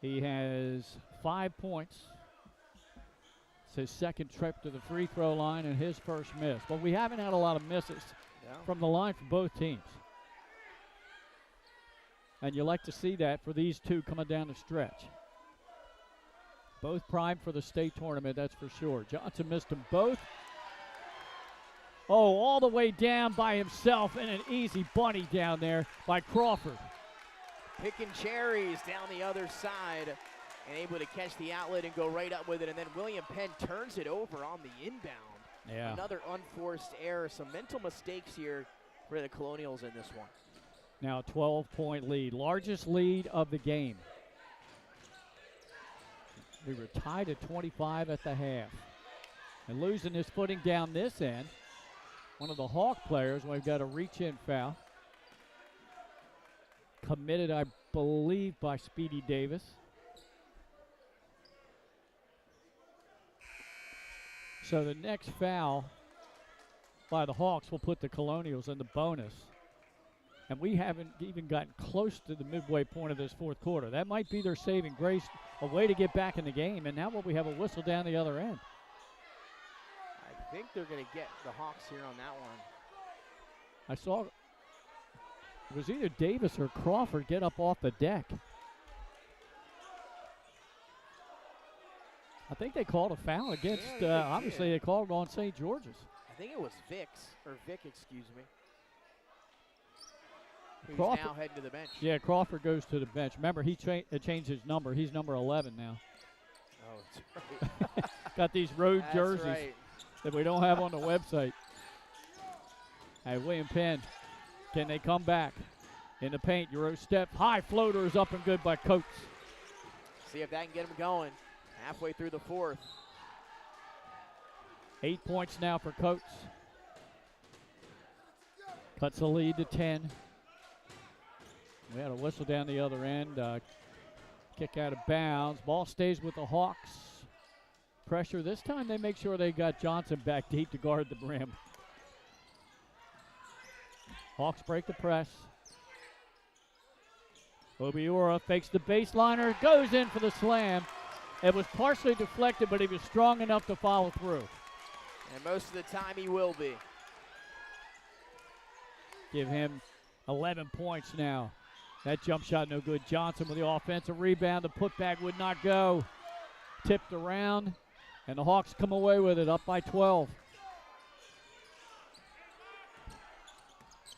He has 5 points. It's his second trip to the free throw line and his first miss. But we haven't had a lot of misses from the line for both teams. And you like to see that for these two coming down the stretch. Both primed for the state tournament, that's for sure. Johnson missed them both. Oh, all the way down by himself, and an easy bunny down there by Crawford. Picking cherries down the other side and able to catch the outlet and go right up with it. And then William Penn turns it over on the inbound. Yeah. Another unforced error. Some mental mistakes here for the Colonials in this one. Now a 12-point lead, largest lead of the game. We were tied at 25 at the half. And losing his footing down this end. One of the Hawk players, we've got a reach-in foul. Committed, I believe, by Speedy Davis. So the next foul by the Hawks will put the Colonials in the bonus. And we haven't even gotten close to the midway point of this fourth quarter. That might be their saving grace, a way to get back in the game. And now we have a whistle down the other end. I think they're going to get the Hawks here on that one. I saw it was either Davis or Crawford get up off the deck. I think they called a foul against, obviously they called on St. George's. I think it was Vic, excuse me. He's Crawford, now heading to the bench. Yeah, Crawford goes to the bench. Remember, he changed his number. He's number 11 now. Oh, that's right. Got these road That's jerseys right. that we don't have on the website. Hey, William Penn, can they come back? In the paint, Euro step. High floater is up and good by Coates. See if that can get him going. Halfway through the fourth. 8 points now for Coates. Cuts the lead to 10. We had a whistle down the other end. Kick out of bounds. Ball stays with the Hawks. Pressure. This time they make sure they got Johnson back deep to guard the brim. Hawks break the press. Obiora fakes the baseliner. Goes in for the slam. It was partially deflected, but he was strong enough to follow through. And most of the time he will be. Give him 11 points now. That jump shot no good. Johnson with the offensive rebound. The putback would not go. Tipped around, and the Hawks come away with it, up by 12.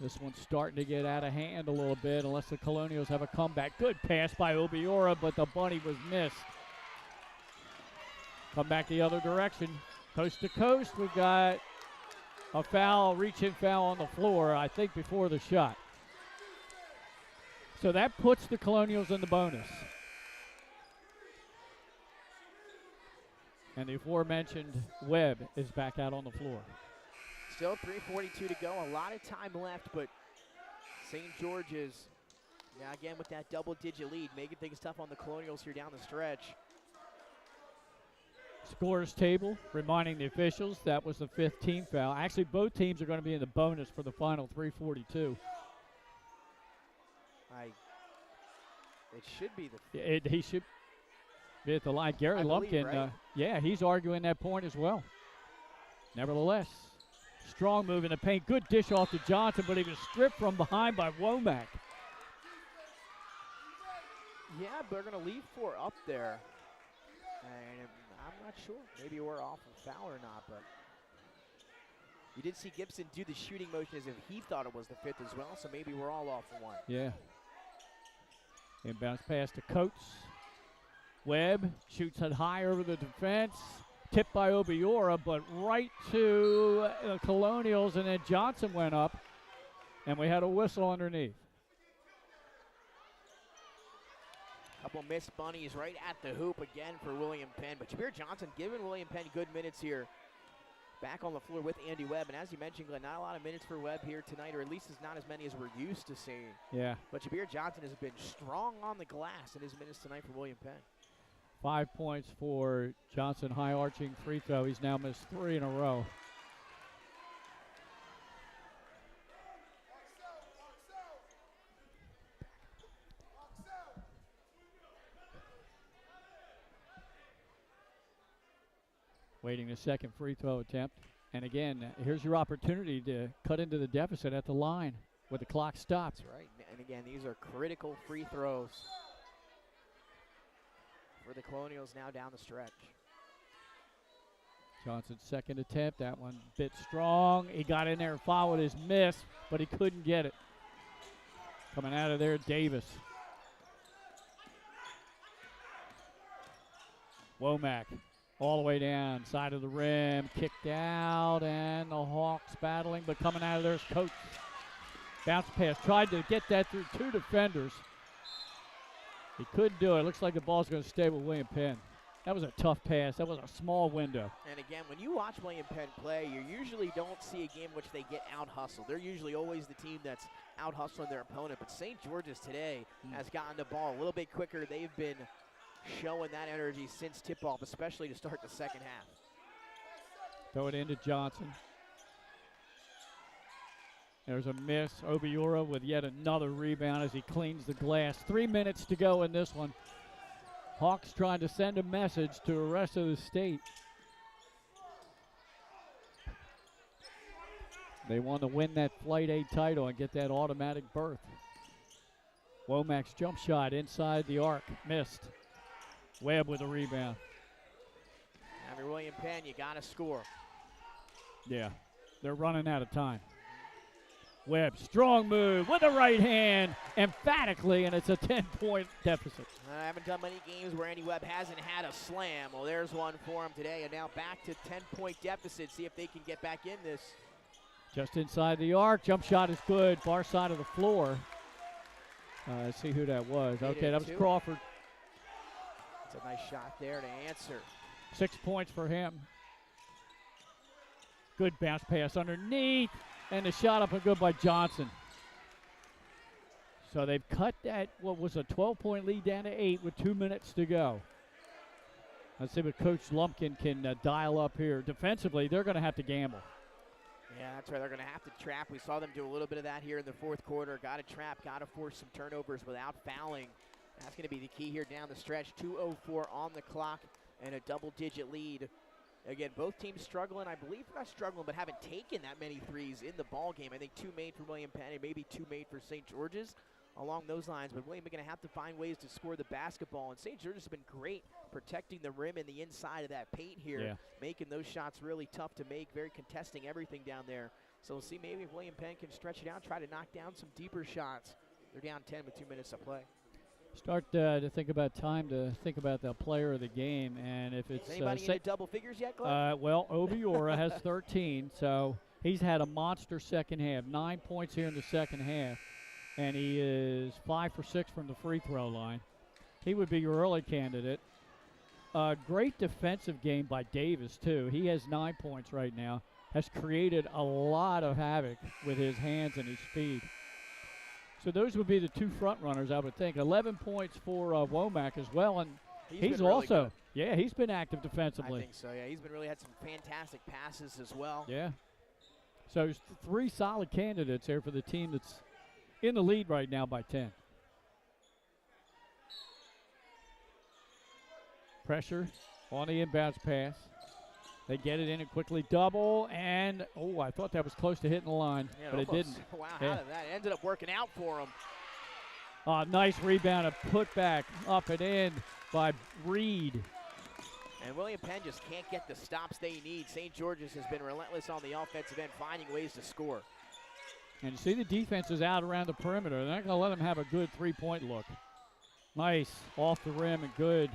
This one's starting to get out of hand a little bit unless the Colonials have a comeback. Good pass by Obiora, but the bunny was missed. Come back the other direction. Coast to coast, we've got a foul, reach-in foul on the floor, I think before the shot. So that puts the Colonials in the bonus. And the aforementioned Webb is back out on the floor. Still 3:42 to go. A lot of time left, but St. George's now again with that double-digit lead, making things tough on the Colonials here down the stretch. Scores table reminding the officials that was the 5th team foul. Actually, both teams are going to be in the bonus for the final 3:42. It should be the. He should be at the line. Gary Lumpkin, right? Yeah, he's arguing that point as well. Nevertheless, strong move in the paint. Good dish off to Johnson, but he was stripped from behind by Womack. Yeah, but they're going to leave 4 up there. And I'm not sure. Maybe we're off a foul or not, but you did see Gibson do the shooting motion as if he thought it was the 5th as well, so maybe we're all off for 1. Yeah. Inbounds pass to Coates. Webb shoots it high over the defense. Tipped by Obiora, but right to the Colonials, and then Johnson went up, and we had a whistle underneath. Couple missed bunnies right at the hoop again for William Penn, but Jabir Johnson giving William Penn good minutes here. Back on the floor with Andy Webb, and as you mentioned, Glenn, not a lot of minutes for Webb here tonight, or at least it's not as many as we're used to seeing. Yeah. But Jabir Johnson has been strong on the glass in his minutes tonight for William Penn. 5 points for Johnson, high arching free throw. He's now missed 3 in a row. Waiting the second free throw attempt. And again, here's your opportunity to cut into the deficit at the line with the clock stopped. That's right. And again, these are critical free throws for the Colonials now down the stretch. Johnson's second attempt, that one bit strong. He got in there and followed his miss, but he couldn't get it. Coming out of there, Davis. Womack all the way down, side of the rim, kicked out, and the Hawks battling, but coming out of there is Coates. Bounce pass, tried to get that through 2 defenders. He couldn't do it. Looks like the ball's going to stay with William Penn. That was a tough pass. That was a small window. And again, when you watch William Penn play, you usually don't see a game in which they get out-hustled. They're usually always the team that's out-hustling their opponent. But St. George's today has gotten the ball a little bit quicker. They've been showing that energy since tip-off, especially to start the second half. Throw it into Johnson. There's a miss. Obiora with yet another rebound as he cleans the glass. 3 minutes to go in this one. Hawks trying to send a message to the rest of the state. They want to win that Flight A title and get that automatic berth. Womack's jump shot inside the arc. Missed. Webb with a rebound. After William Penn, you got to score. Yeah, they're running out of time. Webb, strong move with the right hand, emphatically, and it's a 10-point deficit. I haven't done many games where Andy Webb hasn't had a slam. Well, there's one for him today, and now back to 10-point deficit. See if they can get back in this. Just inside the arc, jump shot is good, far side of the floor. Let's see who that was. Okay, that was Crawford. It's a nice shot there to answer. 6 points for him. Good bounce pass underneath. And the shot up and good by Johnson. So they've cut that, what was a 12-point lead down to 8 with 2 minutes to go. Let's see what Coach Lumpkin can dial up here. Defensively, they're going to have to gamble. Yeah, that's right. They're going to have to trap. We saw them do a little bit of that here in the fourth quarter. Got to trap, got to force some turnovers without fouling. That's going to be the key here down the stretch. 2:04 on the clock and a double-digit lead. Again, both teams struggling. I believe not struggling, but haven't taken that many threes in the ball game. I think 2 made for William Penn and maybe 2 made for St. George's along those lines. But William are going to have to find ways to score the basketball. And St. George's has been great protecting the rim and the inside of that paint here, making those shots really tough to make, very contesting everything down there. So we'll see maybe if William Penn can stretch it out, try to knock down some deeper shots. They're down 10 with 2 minutes to play. Start to think about time to think about the player of the game, and if it's anybody into double figures yet, Glenn? well, Obiora has 13, so he's had a monster second half. 9 points here in the second half, and he is 5 for 6 from the free throw line. He would be your early candidate. Great defensive game by Davis too. He has 9 points right now. Has created a lot of havoc with his hands and his speed. So those would be the 2 front runners, I would think. 11 points for Womack as well, and he's also, really he's been active defensively. I think so, yeah. He's been really had some fantastic passes as well. Yeah. So 3 solid candidates here for the team that's in the lead right now by 10. Pressure on the inbounds pass. They get it in and quickly double, and, I thought that was close to hitting the line, but it didn't. Wow, how did that ended up working out for him? Nice rebound, a putback up and in by Reed. And William Penn just can't get the stops they need. St. George's has been relentless on the offensive end, finding ways to score. And you see the defense is out around the perimeter. They're not going to let them have a good three-point look. Nice, off the rim and good.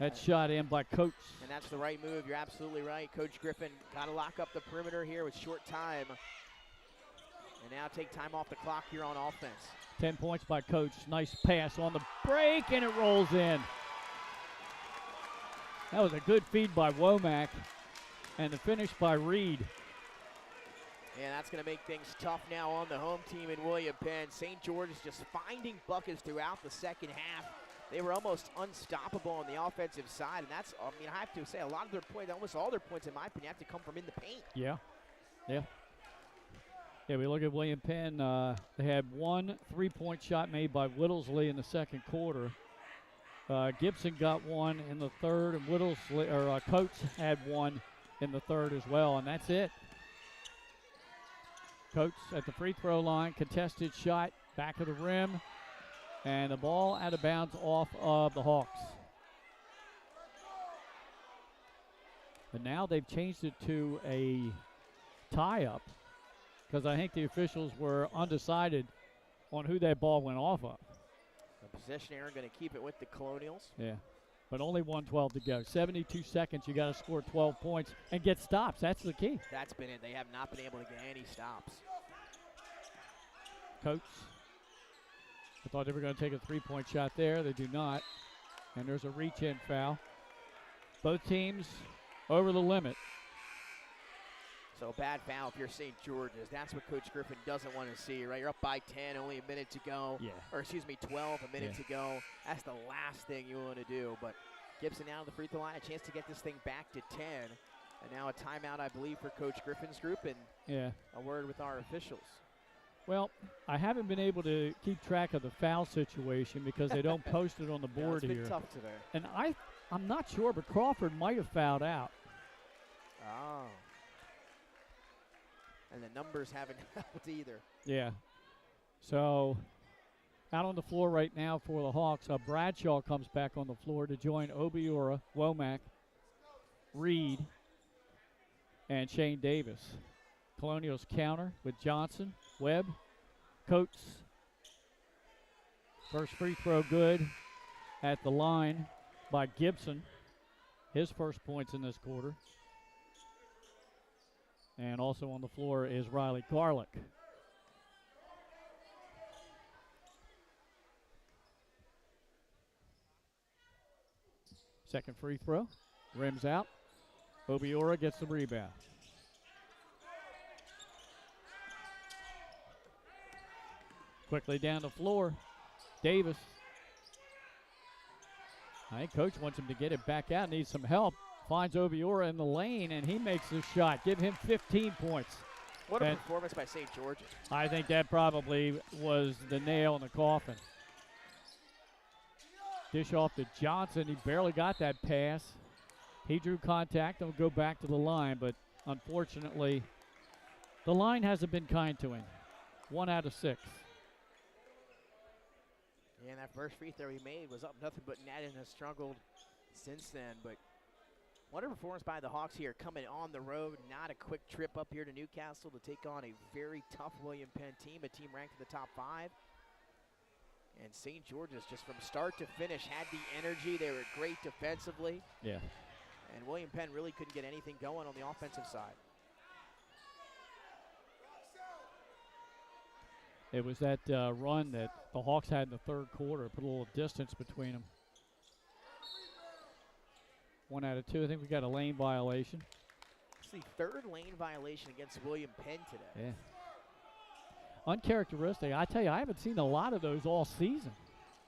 That shot in by Coates. And that's the right move. You're absolutely right. Coach Griffin got to lock up the perimeter here with short time. And now take time off the clock here on offense. 10 points by Coates. Nice pass on the break, and it rolls in. That was a good feed by Womack. And the finish by Reed. Yeah, that's going to make things tough now on the home team in William Penn. St. George is just finding buckets throughout the second half. They were almost unstoppable on the offensive side, and that's, I have to say, a lot of their points, almost all their points, in my opinion, have to come from in the paint. Yeah. We look at William Penn. They had 1 3-point shot made by Whittlesley in the second quarter. Gibson got 1 in the third, and Coates had 1 in the third as well, and that's it. Coates at the free throw line, contested shot, back of the rim. And the ball out of bounds off of the Hawks. But now they've changed it to a tie-up because I think the officials were undecided on who that ball went off of. The possession error going to keep it with the Colonials. Yeah, but only 1:12 to go. 72 seconds, you got to score 12 points and get stops. That's the key. That's been it. They have not been able to get any stops. Coates. I thought they were going to take a 3-point shot there. They do not. And there's a reach-in foul. Both teams over the limit. So a bad foul if you're St. George's. That's what Coach Griffin doesn't want to see, right? You're up by 10, only a minute to go. Yeah. Or 12, a minute to go. That's the last thing you want to do. But Gibson out of the free throw line, a chance to get this thing back to 10. And now a timeout, I believe, for Coach Griffin's group, and a word with our officials. Well, I haven't been able to keep track of the foul situation because they don't post it on the board it's been here. Tough today. And I'm not sure, but Crawford might have fouled out. Oh. And the numbers haven't helped either. Yeah. So out on the floor right now for the Hawks, Bradshaw comes back on the floor to join Obiora, Womack, Reed, and Shane Davis. Colonials counter with Johnson, Webb, Coates. First free throw good at the line by Gibson. His first points in this quarter. And also on the floor is Riley Garlick. Second free throw, rims out. Obiora gets the rebound. Quickly down the floor, Davis. I think Coach wants him to get it back out, needs some help. Finds Obiora in the lane, and he makes the shot. Give him 15 points. What a performance by St. George's. I think that probably was the nail in the coffin. Dish off to Johnson. He barely got that pass. He drew contact and will go back to the line, but unfortunately, the line hasn't been kind to him. 1 out of 6. Yeah, and that first free throw he made was up nothing but net and has struggled since then. But what a performance by the Hawks here, coming on the road. Not a quick trip up here to Newcastle to take on a very tough William Penn team, a team ranked in the top 5. And St. George's, just from start to finish, had the energy. They were great defensively. Yeah. And William Penn really couldn't get anything going on the offensive side. It was that run that the Hawks had in the third quarter, put a little distance between them. 1 out of 2. I think we got a lane violation. It's the third lane violation against William Penn today. Yeah. Uncharacteristic. I tell you, I haven't seen a lot of those all season.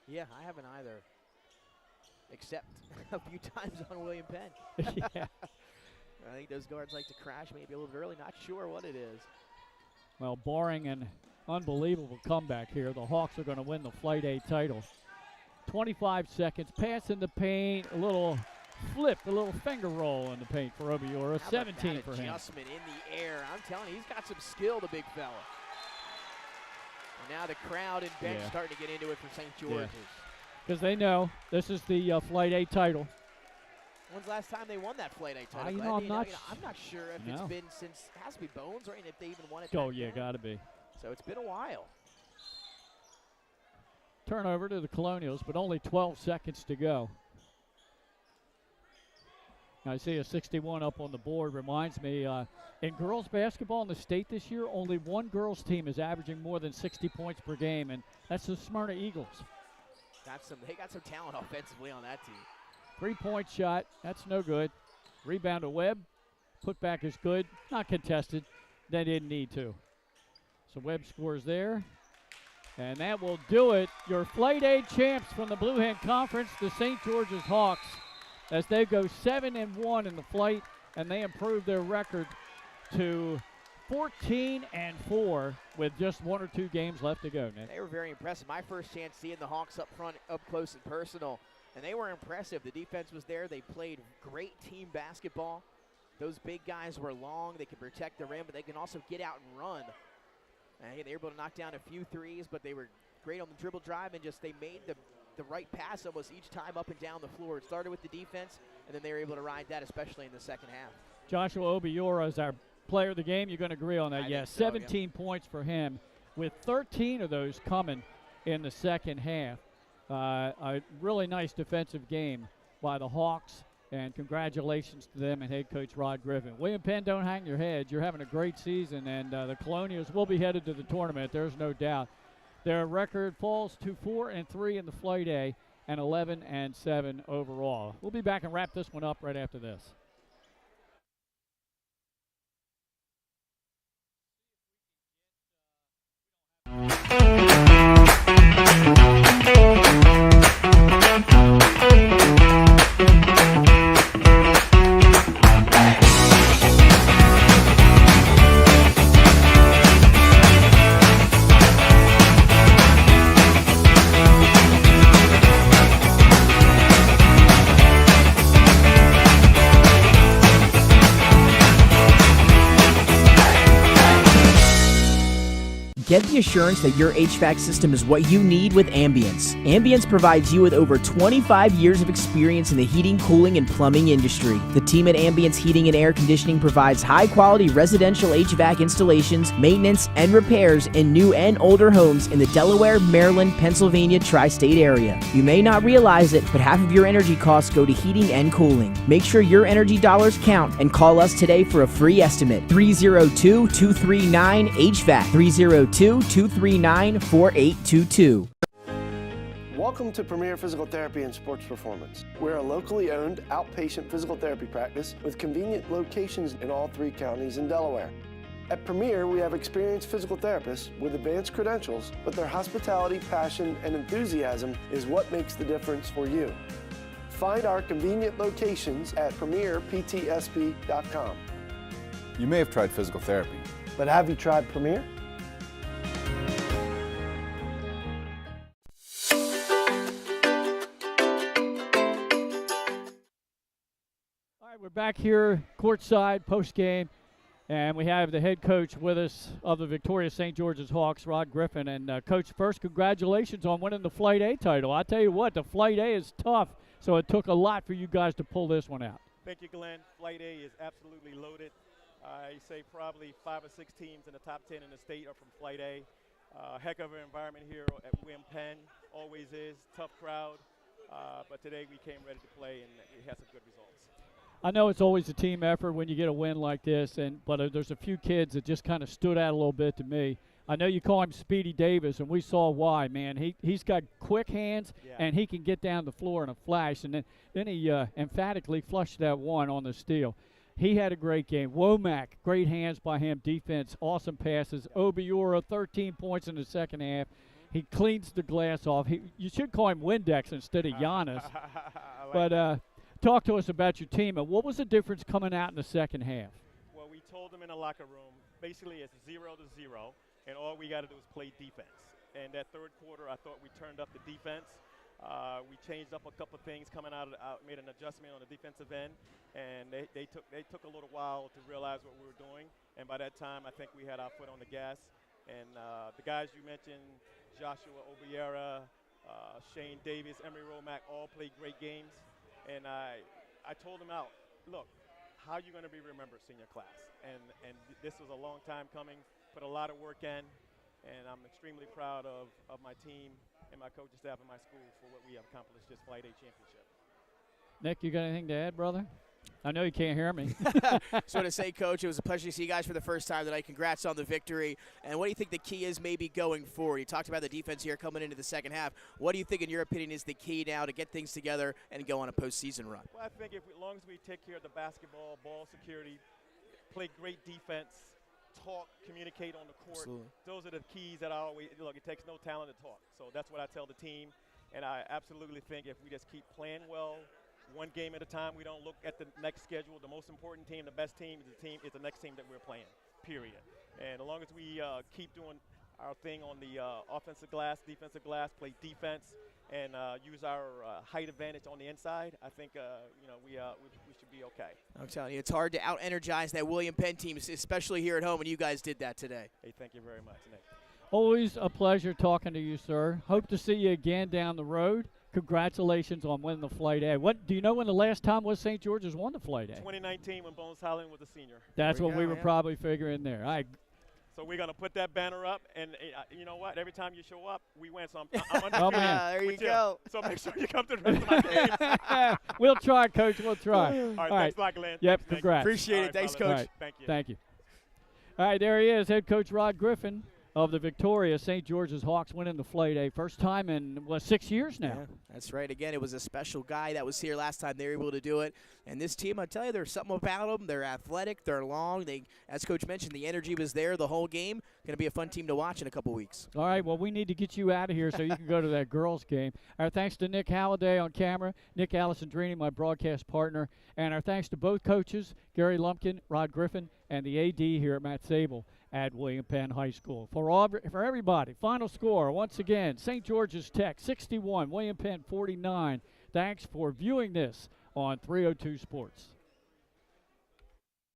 Yeah, I haven't either. Except a few times on William Penn. Yeah. I think those guards like to crash maybe a little bit early. Not sure what it is. Well, barring an unbelievable comeback here, the Hawks are going to win the Flight A title. 25 seconds, pass in the paint, a little flip, a little finger roll in the paint for Obiora. 17 for him. Adjustment in the air. I'm telling you, he's got some skill, the big fella. And now the crowd and bench starting to get into it for St. George's. Because they know this is the Flight A title. When's the last time they won that Flight A title? I'm not sure if it's been since, it has to be Bones, right? And if they even won it. Oh, yeah, got to be. So it's been a while. Turnover to the Colonials, but only 12 seconds to go. I see a 61 up on the board. Reminds me, in girls basketball in the state this year, only one girls team is averaging more than 60 points per game, and that's the Smyrna Eagles. They got some talent offensively on that team. 3-point shot, that's no good. Rebound to Webb. Put back is good, not contested. They didn't need to. So Webb scores there. And that will do it. Your Flight A champs from the Blue Hen Conference, the St. George's Hawks, as they go 7-1 in the Flight, and they improve their record to 14-4 with just 1 or 2 games left to go, Nick. They were very impressive. My first chance seeing the Hawks up front, up close and personal, and they were impressive. The defense was there. They played great team basketball. Those big guys were long. They could protect the rim, but they can also get out and run. And they were able to knock down a few threes, but they were great on the dribble drive, and just they made the right pass almost each time up and down the floor. It started with the defense, and then they were able to ride that, especially in the second half. Joshua Obiora is our player of the game. You're going to agree on that, yes. 17 points for him, with 13 of those coming in the second half. A really nice defensive game by the Hawks, and congratulations to them and head coach Rod Griffin. William Penn, don't hang your head. You're having a great season, and the Colonials will be headed to the tournament. There's no doubt. Their record falls to 4-3 in the Flight A and 11-7 overall. We'll be back and wrap this one up right after this. Get the assurance that your HVAC system is what you need with Ambience. Ambience provides you with over 25 years of experience in the heating, cooling, and plumbing industry. The team at Ambience Heating and Air Conditioning provides high-quality residential HVAC installations, maintenance, and repairs in new and older homes in the Delaware, Maryland, Pennsylvania tri-state area. You may not realize it, but half of your energy costs go to heating and cooling. Make sure your energy dollars count and call us today for a free estimate. 302-239-HVAC. 302-239-4822. Welcome to Premier Physical Therapy and Sports Performance. We're a locally owned outpatient physical therapy practice with convenient locations in all 3 counties in Delaware. At Premier, we have experienced physical therapists with advanced credentials, but their hospitality, passion, and enthusiasm is what makes the difference for you. Find our convenient locations at premierptsp.com. You may have tried physical therapy, but have you tried Premier? back here courtside post-game, and we have the head coach with us of the Victoria St. George's Hawks, Rod Griffin. And, Coach, first, congratulations on winning the Flight A title. I tell you what, the Flight A is tough, so it took a lot for you guys to pull this one out. Thank you, Glenn. Flight A is absolutely loaded. I say probably 5 or 6 teams in the top 10 in the state are from Flight A. Heck of an environment here at William Penn, always is, tough crowd. But today we came ready to play, and we had some good results. I know it's always a team effort when you get a win like this, but there's a few kids that just kind of stood out a little bit to me. I know you call him Speedy Davis, and we saw why, man. He's got quick hands, and he can get down the floor in a flash. And then he emphatically flushed that one on the steal. He had a great game. Womack, great hands by him, defense, awesome passes. Obiora, 13 points in the second half. He cleans the glass off. You should call him Windex instead of Giannis. Talk to us about your team, and what was the difference coming out in the second half? Well, we told them in the locker room, basically it's 0-0, and all we got to do is play defense. And that third quarter, I thought we turned up the defense. We changed up a couple of things coming out, made an adjustment on the defensive end, and they took a little while to realize what we were doing. And by that time, I think we had our foot on the gas. And the guys you mentioned, Joshua Obiera, Shane Davis, Emery Romack, all played great games. And I told them out, look, how are you going to be remembered, senior class? And this was a long time coming, put a lot of work in, and I'm extremely proud of my team and my coaching staff and my school for what we have accomplished this Flight A championship. Nick, you got anything to add, brother? I know you can't hear me. Just want to say, Coach, it was a pleasure to see you guys for the first time tonight. Congrats on the victory. And what do you think the key is maybe going forward? You talked about the defense here coming into the second half. What do you think, in your opinion, is the key now to get things together and go on a postseason run? Well, I think as long as we take care of the basketball, ball security, play great defense, talk, communicate on the court, Absolutely. Those are the keys that I always – look, it takes no talent to talk. So that's what I tell the team. And I absolutely think if we just keep playing well, one game at a time, we don't look at the next schedule. The most important team, the best team is the next team that we're playing, period. And as long as we keep doing our thing on the offensive glass, defensive glass, play defense, and use our height advantage on the inside, I think we should be okay. I'm telling you, it's hard to out-energize that William Penn team, especially here at home, and you guys did that today. Hey, thank you very much, Nick. Always a pleasure talking to you, sir. Hope to see you again down the road. Congratulations on winning the Flight A. What do you know when the last time was St. George's won the Flight A? 2019 when Bones Holland was a senior. That's what we were probably figuring there. All right. So we're going to put that banner up, and you know what? Every time you show up, we win. So I'm Oh, man. There you go. So make sure you come to the rest of my games. We'll try, Coach. We'll try. All right, thanks a lot, Glenn. Yep, Thank you. congrats. Appreciate it. Thanks, Coach. Right. Thank you. Thank you. All right, there he is, head coach Rod Griffin of the Victoria St. George's Hawks, winning the Flight A. First time in, 6 years now. Yeah, that's right. Again, it was a special guy that was here last time they were able to do it. And this team, I tell you, there's something about them. They're athletic. They're long. As Coach mentioned, the energy was there the whole game. Going to be a fun team to watch in a couple weeks. All right, well, we need to get you out of here so you can go to that girls' game. Our thanks to Nick Halliday on camera, Nick Alessandrini, my broadcast partner, and our thanks to both coaches, Gary Lumpkin, Rod Griffin, and the AD here at Matt Sable at William Penn High School. For everybody, final score, once again, St. George's Tech 61, William Penn 49. Thanks for viewing this on 302 Sports.